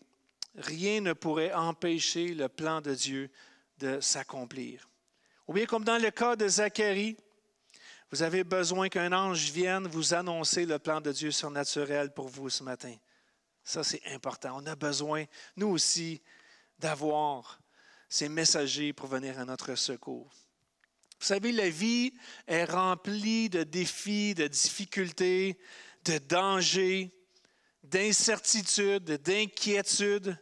rien ne pourrait empêcher le plan de Dieu de s'accomplir. Ou bien comme dans le cas de Zacharie, vous avez besoin qu'un ange vienne vous annoncer le plan de Dieu surnaturel pour vous ce matin. Ça, c'est important. On a besoin, nous aussi, d'avoir ces messagers pour venir à notre secours. Vous savez, la vie est remplie de défis, de difficultés, de dangers, d'incertitudes, d'inquiétudes.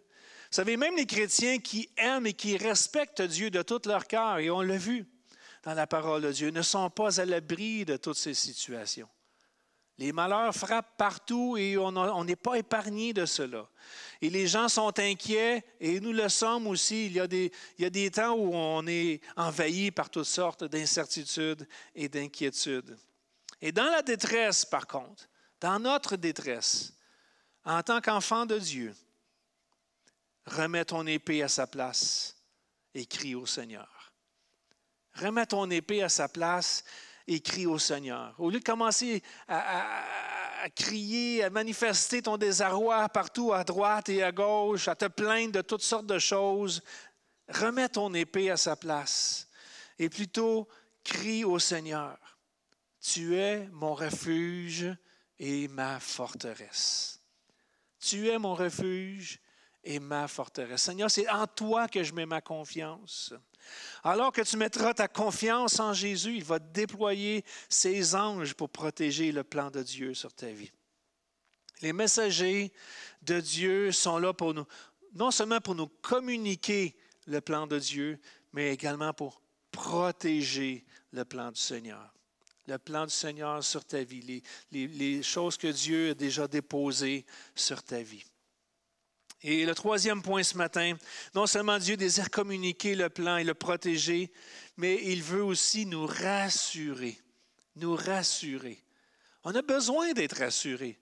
Vous savez, même les chrétiens qui aiment et qui respectent Dieu de tout leur cœur, et on l'a vu dans la parole de Dieu, ne sont pas à l'abri de toutes ces situations. Les malheurs frappent partout et on n'est pas épargné de cela. Et les gens sont inquiets, et nous le sommes aussi. Il y a des temps où on est envahi par toutes sortes d'incertitudes et d'inquiétudes. Et dans la détresse, par contre, dans notre détresse, en tant qu'enfant de Dieu, remets ton épée à sa place et crie au Seigneur. Remets ton épée à sa place et crie au Seigneur. Au lieu de commencer à crier, à manifester ton désarroi partout à droite et à gauche, à te plaindre de toutes sortes de choses, remets ton épée à sa place et plutôt crie au Seigneur. Tu es mon refuge et ma forteresse. Tu es mon refuge et ma forteresse. Seigneur, c'est en toi que je mets ma confiance. Alors que tu mettras ta confiance en Jésus, il va déployer ses anges pour protéger le plan de Dieu sur ta vie. Les messagers de Dieu sont là pour nous, non seulement pour nous communiquer le plan de Dieu, mais également pour protéger le plan du Seigneur. Le plan du Seigneur sur ta vie, les choses que Dieu a déjà déposées sur ta vie. Et le troisième point ce matin, non seulement Dieu désire communiquer le plan et le protéger, mais il veut aussi nous rassurer. Nous rassurer. On a besoin d'être rassurés.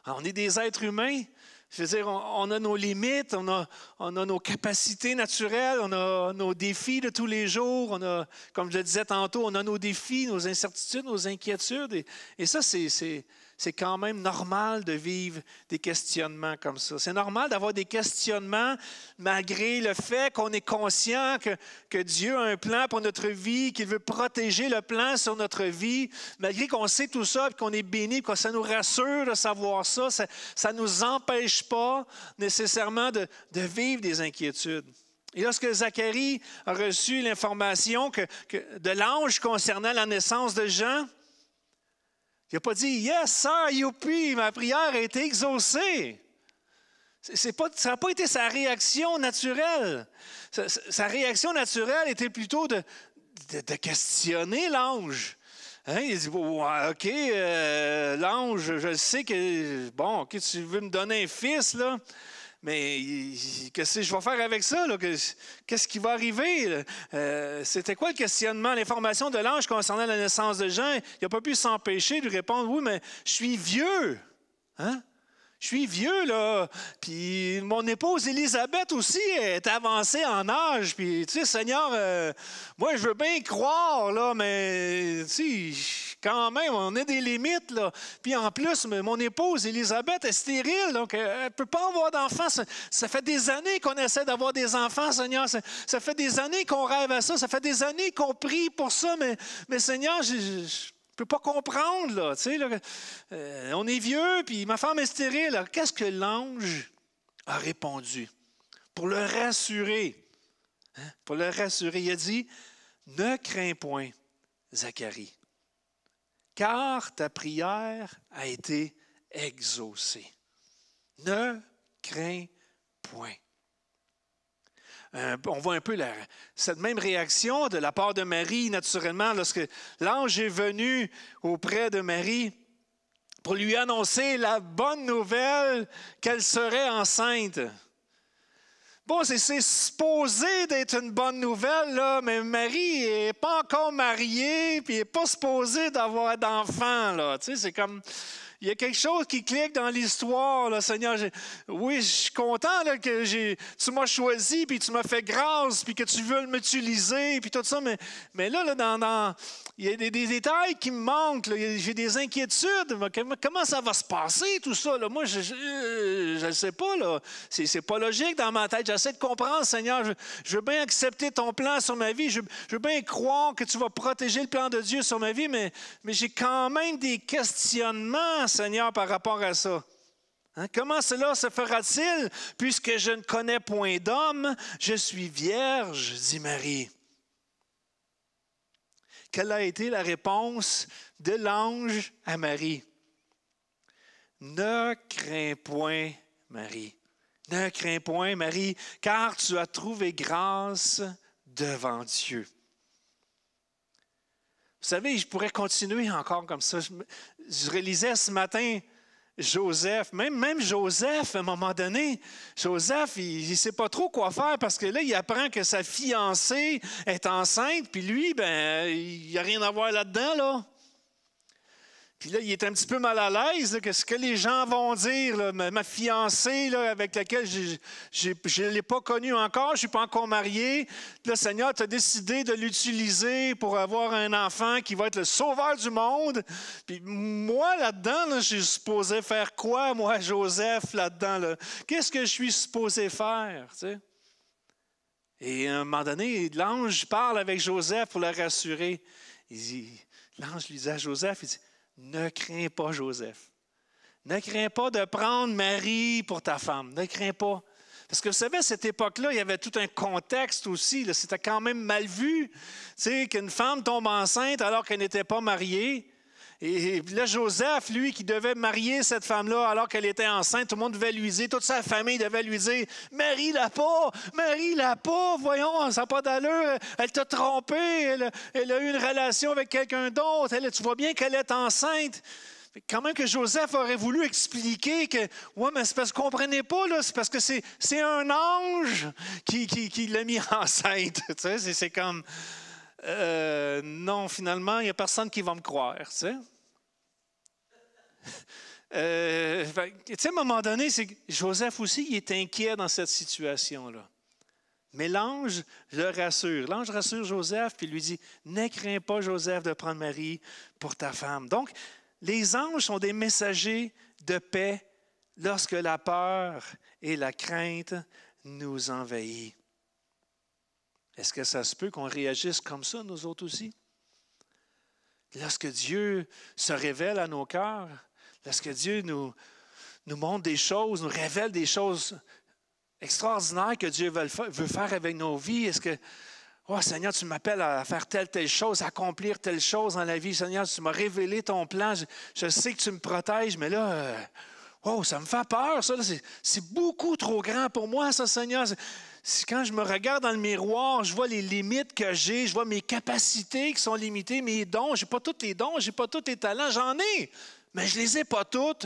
On est des êtres humains. Je veux dire, on a nos limites, on a nos capacités naturelles, on a nos défis de tous les jours, on a, comme je le disais tantôt, on a nos défis, nos incertitudes, nos inquiétudes. Et ça, c'est quand même normal de vivre des questionnements comme ça. C'est normal d'avoir des questionnements malgré le fait qu'on est conscient que Dieu a un plan pour notre vie, qu'il veut protéger le plan sur notre vie. Malgré qu'on sait tout ça, qu'on est béni, que ça nous rassure de savoir ça, ça ne nous empêche pas nécessairement de vivre des inquiétudes. Et lorsque Zacharie a reçu l'information de l'ange concernant la naissance de Jean, il n'a pas dit « Yes, sir, youpi, ma prière a été exaucée ». Ça n'a pas été sa réaction naturelle. Sa réaction naturelle était plutôt de questionner l'ange. Hein? Il dit « OK, l'ange, je sais que, bon, OK, tu veux me donner un fils, là, mais qu'est-ce que je vais faire avec ça? Là? Qu'est-ce qui va arriver? C'était quoi le questionnement? L'information de l'ange concernant la naissance de Jean, il n'a pas pu s'empêcher de lui répondre, oui, mais je suis vieux. Hein? Je suis vieux, là. Puis mon épouse Élisabeth aussi est avancée en âge. Puis, tu sais, Seigneur, moi, je veux bien croire, là, mais, tu sais, quand même, on a des limites, là. Puis en plus, mon épouse Élisabeth est stérile, donc elle ne peut pas avoir d'enfants. Ça fait des années qu'on essaie d'avoir des enfants, Seigneur. Ça fait des années qu'on rêve à ça. Ça fait des années qu'on prie pour ça, mais Seigneur, je ne peux pas comprendre, là, tu sais, là, on est vieux, puis ma femme est stérile. Alors, qu'est-ce que l'ange a répondu? Pour le rassurer, pour le rassurer, il a dit, « Ne crains point, Zacharie, car ta prière a été exaucée. Ne crains point. » On voit un peu cette même réaction de la part de Marie, naturellement, lorsque l'ange est venu auprès de Marie pour lui annoncer la bonne nouvelle qu'elle serait enceinte. Bon, c'est supposé d'être une bonne nouvelle, là, mais Marie n'est pas encore mariée, puis elle n'est pas supposée d'avoir d'enfant, là. Tu sais, c'est comme... Il y a quelque chose qui clique dans l'histoire, là, Seigneur. Oui, je suis content là, que tu m'as choisi, puis tu m'as fait grâce, puis que tu veux m'utiliser, puis tout ça. Mais là, il y a des détails qui me manquent. Là. J'ai des inquiétudes. Comment ça va se passer, tout ça? Là? Moi, je ne sais pas. Là. C'est pas logique dans ma tête. J'essaie de comprendre, Seigneur. Je veux bien accepter ton plan sur ma vie. Je veux bien croire que tu vas protéger le plan de Dieu sur ma vie, mais j'ai quand même des questionnements, Seigneur, par rapport à ça. Hein? Comment cela se fera-t-il, puisque je ne connais point d'homme, je suis vierge, dit Marie. Quelle a été la réponse de l'ange à Marie? Ne crains point, Marie. Ne crains point, Marie, car tu as trouvé grâce devant Dieu. Vous savez, je pourrais continuer encore comme ça. Je réalisais ce matin Joseph, même Joseph, à un moment donné, Joseph, il ne sait pas trop quoi faire parce que là, il apprend que sa fiancée est enceinte, puis lui, ben, il n'y a rien à voir là-dedans, là. Puis là, il est un petit peu mal à l'aise, là, ce que les gens vont dire. Là, ma fiancée là, avec laquelle je ne l'ai pas connue encore, je ne suis pas encore marié. Là, Seigneur, tu as décidé de l'utiliser pour avoir un enfant qui va être le sauveur du monde. Puis moi, là-dedans, là, je suis supposé faire quoi, moi, Joseph, là-dedans? Là? Qu'est-ce que je suis supposé faire? Tu sais? Et à un moment donné, l'ange parle avec Joseph pour le rassurer. L'ange lui dit à Joseph, il dit, ne crains pas, Joseph. Ne crains pas de prendre Marie pour ta femme. Ne crains pas. Parce que vous savez, à cette époque-là, il y avait tout un contexte aussi. Là, c'était quand même mal vu, tu sais, qu'une femme tombe enceinte alors qu'elle n'était pas mariée. Et là, Joseph, lui, qui devait marier cette femme-là alors qu'elle était enceinte, tout le monde devait lui dire, toute sa famille devait lui dire, « Marie-la pas, voyons, ça n'a pas d'allure, elle t'a trompé, elle a eu une relation avec quelqu'un d'autre, tu vois bien qu'elle est enceinte. » Quand même que Joseph aurait voulu expliquer que, ouais, mais c'est parce que vous ne comprenez pas, là, c'est parce que c'est un ange qui l'a mis enceinte. Tu sais, c'est comme, non, finalement, il n'y a personne qui va me croire, tu sais. Tu sais, à un moment donné, c'est que Joseph aussi, il est inquiet dans cette situation-là. Mais l'ange le rassure. L'ange rassure Joseph, puis lui dit, « Ne crains pas, Joseph, de prendre Marie pour ta femme. » Donc, les anges sont des messagers de paix lorsque la peur et la crainte nous envahissent. Est-ce que ça se peut qu'on réagisse comme ça, nous autres aussi? Lorsque Dieu se révèle à nos cœurs, lorsque Dieu nous montre des choses, nous révèle des choses extraordinaires que Dieu veut faire avec nos vies, est-ce que, oh Seigneur, tu m'appelles à faire telle chose, à accomplir telle chose dans la vie, Seigneur, tu m'as révélé ton plan, je sais que tu me protèges, mais là, oh, ça me fait peur, ça, c'est beaucoup trop grand pour moi, ça, Seigneur. Quand je me regarde dans le miroir, je vois les limites que j'ai, je vois mes capacités qui sont limitées, mes dons. Je n'ai pas tous les dons, je n'ai pas tous les talents, j'en ai, mais je ne les ai pas toutes.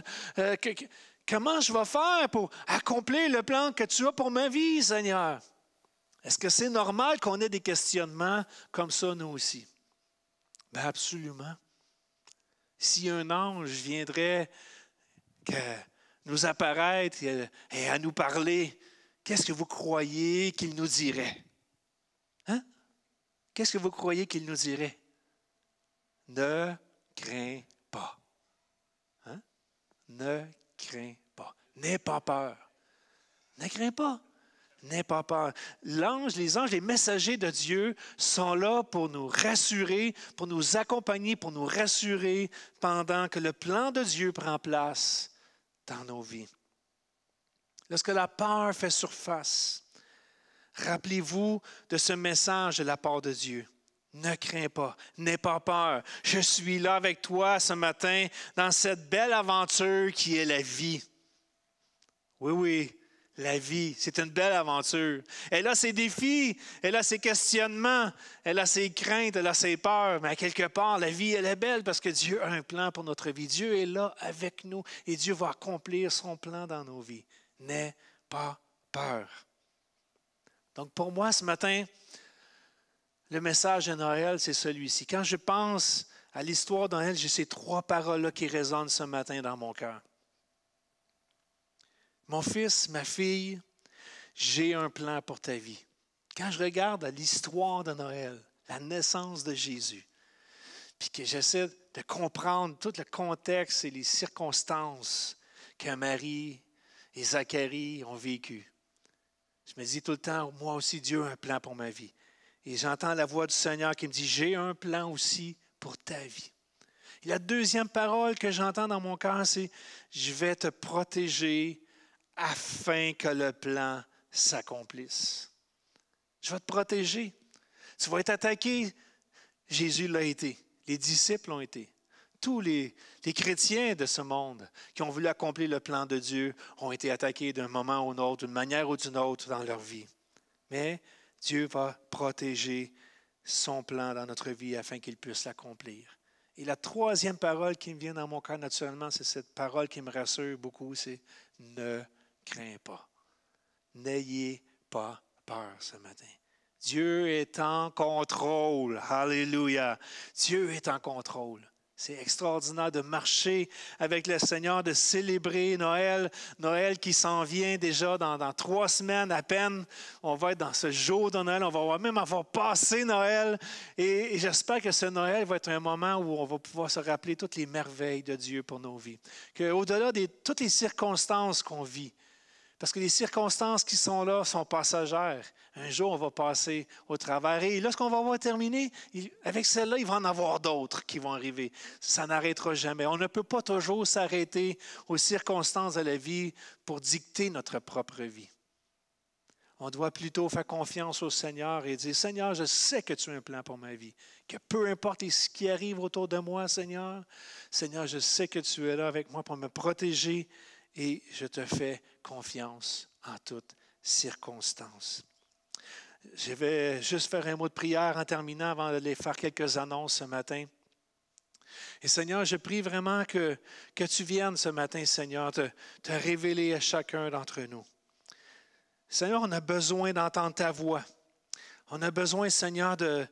Comment je vais faire pour accomplir le plan que tu as pour ma vie, Seigneur? Est-ce que c'est normal qu'on ait des questionnements comme ça, nous aussi? Bien, absolument. Si un ange viendrait nous apparaître et à nous parler, qu'est-ce que vous croyez qu'il nous dirait? Hein? Qu'est-ce que vous croyez qu'il nous dirait? Ne crains pas. Hein? Ne crains pas. N'aie pas peur. Ne crains pas. N'aie pas peur. Les anges, les messagers de Dieu sont là pour nous rassurer, pour nous accompagner, pour nous rassurer pendant que le plan de Dieu prend place dans nos vies. Lorsque la peur fait surface, rappelez-vous de ce message de la part de Dieu. Ne crains pas, n'aie pas peur. Je suis là avec toi ce matin dans cette belle aventure qui est la vie. Oui, oui. La vie, c'est une belle aventure. Elle a ses défis, elle a ses questionnements, elle a ses craintes, elle a ses peurs. Mais à quelque part, la vie, elle est belle parce que Dieu a un plan pour notre vie. Dieu est là avec nous et Dieu va accomplir son plan dans nos vies. N'aie pas peur. Donc pour moi, ce matin, le message de Noël, c'est celui-ci. Quand je pense à l'histoire de Noël, j'ai ces 3 paroles-là qui résonnent ce matin dans mon cœur. Mon fils, ma fille, j'ai un plan pour ta vie. Quand je regarde à l'histoire de Noël, la naissance de Jésus, puis que j'essaie de comprendre tout le contexte et les circonstances que Marie et Zacharie ont vécues, je me dis tout le temps, moi aussi, Dieu a un plan pour ma vie. Et j'entends la voix du Seigneur qui me dit, j'ai un plan aussi pour ta vie. Et la deuxième parole que j'entends dans mon cœur, c'est, je vais te protéger afin que le plan s'accomplisse. Je vais te protéger. Tu vas être attaqué. Jésus l'a été. Les disciples l'ont été. Tous les chrétiens de ce monde qui ont voulu accomplir le plan de Dieu ont été attaqués d'un moment à un autre, d'une manière ou d'une autre dans leur vie. Mais Dieu va protéger son plan dans notre vie afin qu'il puisse l'accomplir. Et la troisième parole qui me vient dans mon cœur naturellement, c'est cette parole qui me rassure beaucoup, c'est « ne crains pas. N'ayez pas peur ce matin. » Dieu est en contrôle. Alléluia. Dieu est en contrôle. C'est extraordinaire de marcher avec le Seigneur, de célébrer Noël. Noël qui s'en vient déjà dans 3 semaines à peine. On va être dans ce jour de Noël. On va même avoir passé Noël. Et j'espère que ce Noël va être un moment où on va pouvoir se rappeler toutes les merveilles de Dieu pour nos vies. Qu'au-delà de toutes les circonstances qu'on vit, parce que les circonstances qui sont là sont passagères. Un jour, on va passer au travers. Et lorsqu'on va avoir terminé, avec celle-là, il va en avoir d'autres qui vont arriver. Ça n'arrêtera jamais. On ne peut pas toujours s'arrêter aux circonstances de la vie pour dicter notre propre vie. On doit plutôt faire confiance au Seigneur et dire, « Seigneur, je sais que tu as un plan pour ma vie. Que peu importe ce qui arrive autour de moi, Seigneur, Seigneur, je sais que tu es là avec moi pour me protéger et je te fais confiance en toutes circonstances. » Je vais juste faire un mot de prière en terminant avant d'aller faire quelques annonces ce matin. Et Seigneur, je prie vraiment que tu viennes ce matin, Seigneur, te révéler à chacun d'entre nous. Seigneur, on a besoin d'entendre ta voix. On a besoin, Seigneur, de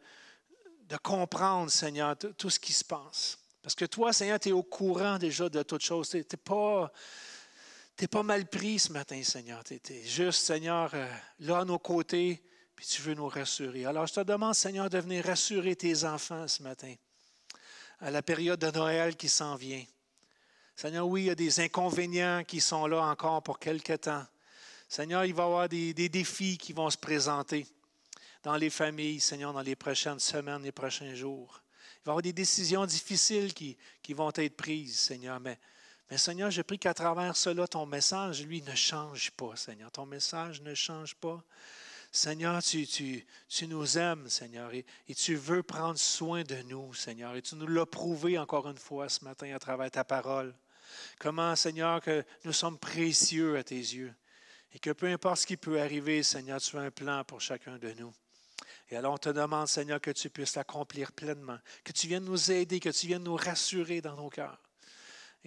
comprendre, Seigneur, tout ce qui se passe. Parce que toi, Seigneur, tu es au courant déjà de toutes choses. Tu n'es pas mal pris ce matin, Seigneur. Tu es juste, Seigneur, là à nos côtés, puis tu veux nous rassurer. Alors, je te demande, Seigneur, de venir rassurer tes enfants ce matin, à la période de Noël qui s'en vient. Seigneur, oui, il y a des inconvénients qui sont là encore pour quelque temps. Seigneur, il va y avoir des défis qui vont se présenter dans les familles, Seigneur, dans les prochaines semaines, les prochains jours. Il va y avoir des décisions difficiles qui vont être prises, Seigneur, mais Seigneur, je prie qu'à travers cela, ton message, lui, ne change pas, Seigneur. Ton message ne change pas. Seigneur, tu nous aimes, Seigneur, et tu veux prendre soin de nous, Seigneur. Et tu nous l'as prouvé encore une fois ce matin à travers ta parole. Comment, Seigneur, que nous sommes précieux à tes yeux. Et que peu importe ce qui peut arriver, Seigneur, tu as un plan pour chacun de nous. Et alors, on te demande, Seigneur, que tu puisses l'accomplir pleinement, que tu viennes nous aider, que tu viennes nous rassurer dans nos cœurs.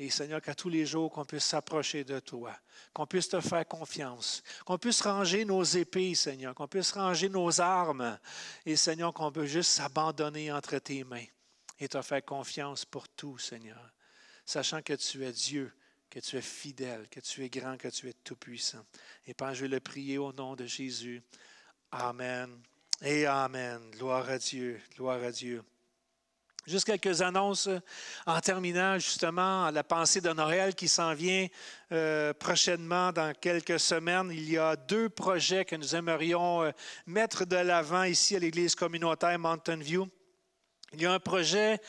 Et Seigneur, qu'à tous les jours, qu'on puisse s'approcher de toi, qu'on puisse te faire confiance, qu'on puisse ranger nos épées, Seigneur, qu'on puisse ranger nos armes. Et Seigneur, qu'on peut juste s'abandonner entre tes mains et te faire confiance pour tout, Seigneur. Sachant que tu es Dieu, que tu es fidèle, que tu es grand, que tu es tout-puissant. Et Père, je vais le prier au nom de Jésus. Amen et Amen. Gloire à Dieu, gloire à Dieu. Juste quelques annonces en terminant justement la pensée de Noël qui s'en vient prochainement dans quelques semaines. Il y a 2 projets que nous aimerions mettre de l'avant ici à l'Église communautaire Mountain View. Il y a un projet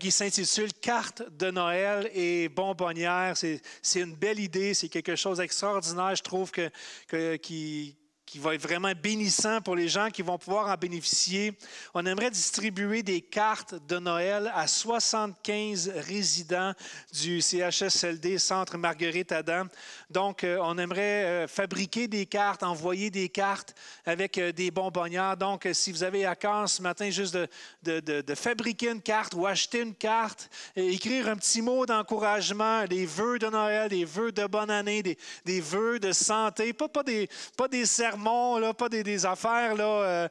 qui s'intitule « Carte de Noël et bonbonnières ». C'est une belle idée, c'est quelque chose d'extraordinaire, je trouve, qui va être vraiment bénissant pour les gens qui vont pouvoir en bénéficier. On aimerait distribuer des cartes de Noël à 75 résidents du CHSLD, Centre Marguerite-Adam. Donc, on aimerait fabriquer des cartes, envoyer des cartes avec des bonbonnières. Donc, si vous avez à cœur ce matin juste de fabriquer une carte ou acheter une carte, écrire un petit mot d'encouragement, des vœux de Noël, des vœux de bonne année, des vœux de santé, pas des sermons, là, pas des affaires là,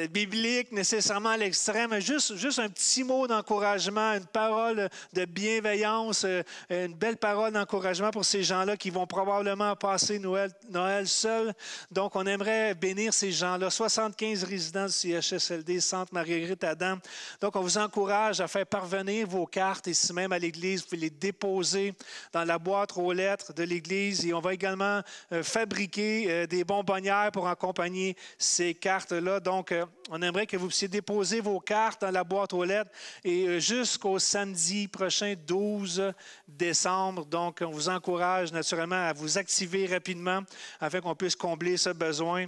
bibliques nécessairement à l'extrême, mais juste un petit mot d'encouragement, une parole de bienveillance, une belle parole d'encouragement pour ces gens-là qui vont probablement passer Noël seuls. Donc, on aimerait bénir ces gens-là, 75 résidents du CHSLD, Centre Marguerite-Adam. Donc, on vous encourage à faire parvenir vos cartes ici même à l'Église. Vous pouvez les déposer dans la boîte aux lettres de l'Église et on va également fabriquer des bonbonnières pour accompagner ces cartes-là. Donc, on aimerait que vous puissiez déposer vos cartes dans la boîte aux lettres et jusqu'au samedi prochain, 12 décembre. Donc, on vous encourage naturellement à vous activer rapidement afin qu'on puisse combler ce besoin.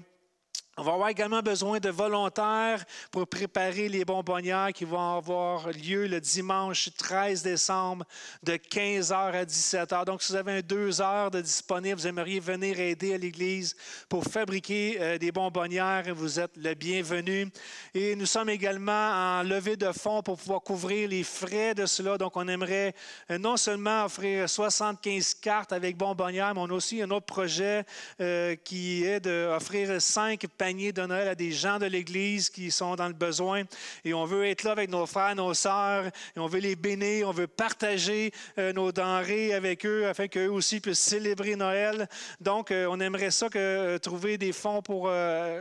On va avoir également besoin de volontaires pour préparer les bonbonnières qui vont avoir lieu le dimanche 13 décembre de 15h à 17h. Donc, si vous avez 2 heures de disponible, vous aimeriez venir aider à l'Église pour fabriquer des bonbonnières, vous êtes le bienvenu. Et nous sommes également en levée de fonds pour pouvoir couvrir les frais de cela. Donc, on aimerait non seulement offrir 75 cartes avec bonbonnières, mais on a aussi un autre projet qui est d'offrir 5 paniers de Noël à des gens de l'Église qui sont dans le besoin. Et on veut être là avec nos frères, nos sœurs, et on veut les bénir, on veut partager nos denrées avec eux afin qu'eux aussi puissent célébrer Noël. Donc, on aimerait ça trouver des fonds pour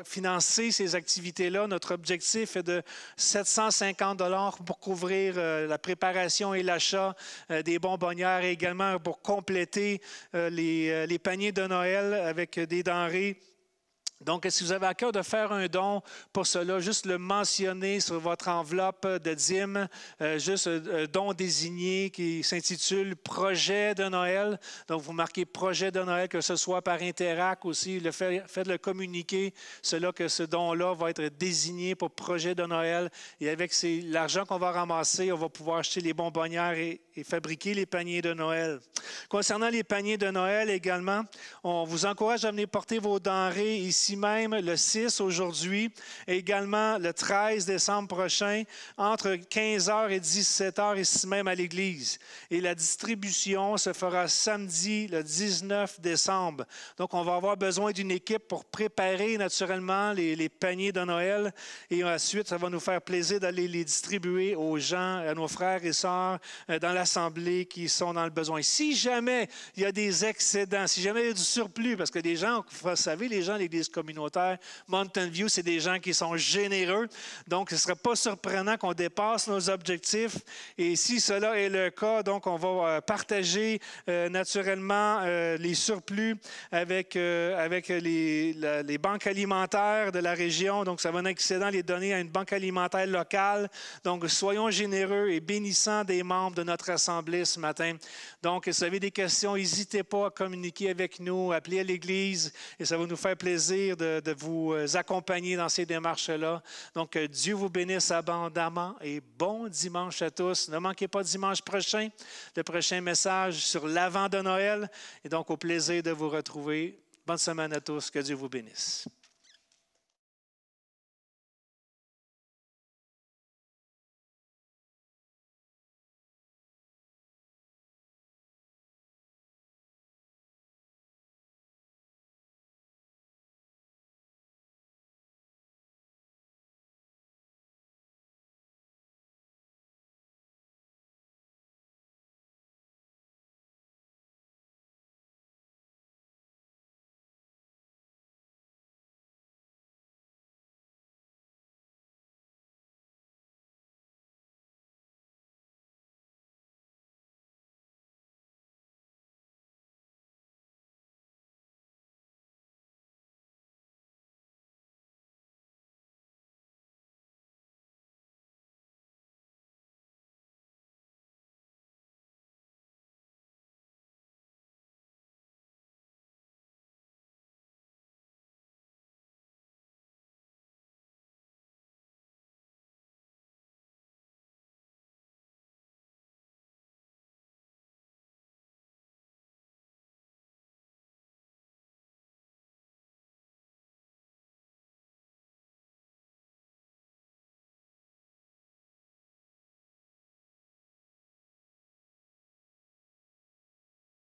financer ces activités-là. Notre objectif est de 750 $ pour couvrir la préparation et l'achat des bonbonnières et également pour compléter les paniers de Noël avec des denrées. Donc, si vous avez à cœur de faire un don pour cela, juste le mentionner sur votre enveloppe de dîmes, juste un don désigné qui s'intitule « Projet de Noël ». Donc, vous marquez « Projet de Noël », que ce soit par Interac aussi, faites-le communiquer, cela que ce don-là va être désigné pour Projet de Noël. Et avec l'argent qu'on va ramasser, on va pouvoir acheter les bonbonnières et fabriquer les paniers de Noël. Concernant les paniers de Noël également, on vous encourage à venir porter vos denrées ici même le 6 aujourd'hui, et également le 13 décembre prochain, entre 15h et 17h ici même à l'Église. Et la distribution se fera samedi, le 19 décembre. Donc, on va avoir besoin d'une équipe pour préparer naturellement les paniers de Noël. Et ensuite, ça va nous faire plaisir d'aller les distribuer aux gens, à nos frères et sœurs dans l'Assemblée qui sont dans le besoin. Si jamais il y a des excédents, si jamais il y a du surplus, parce que les gens, vous savez, les gens de l'Église communautaire Mountain View, c'est des gens qui sont généreux. Donc, ce ne serait pas surprenant qu'on dépasse nos objectifs. Et si cela est le cas, donc on va partager naturellement les surplus avec les banques alimentaires de la région. Donc, ça va un excédent les donner à une banque alimentaire locale. Donc, soyons généreux et bénissants des membres de notre Assemblée ce matin. Donc, si vous avez des questions, n'hésitez pas à communiquer avec nous, appelez à l'Église et ça va nous faire plaisir de vous accompagner dans ces démarches-là. Donc, Dieu vous bénisse abondamment et bon dimanche à tous. Ne manquez pas dimanche prochain, le prochain message sur l'avant de Noël. Et donc, au plaisir de vous retrouver. Bonne semaine à tous. Que Dieu vous bénisse.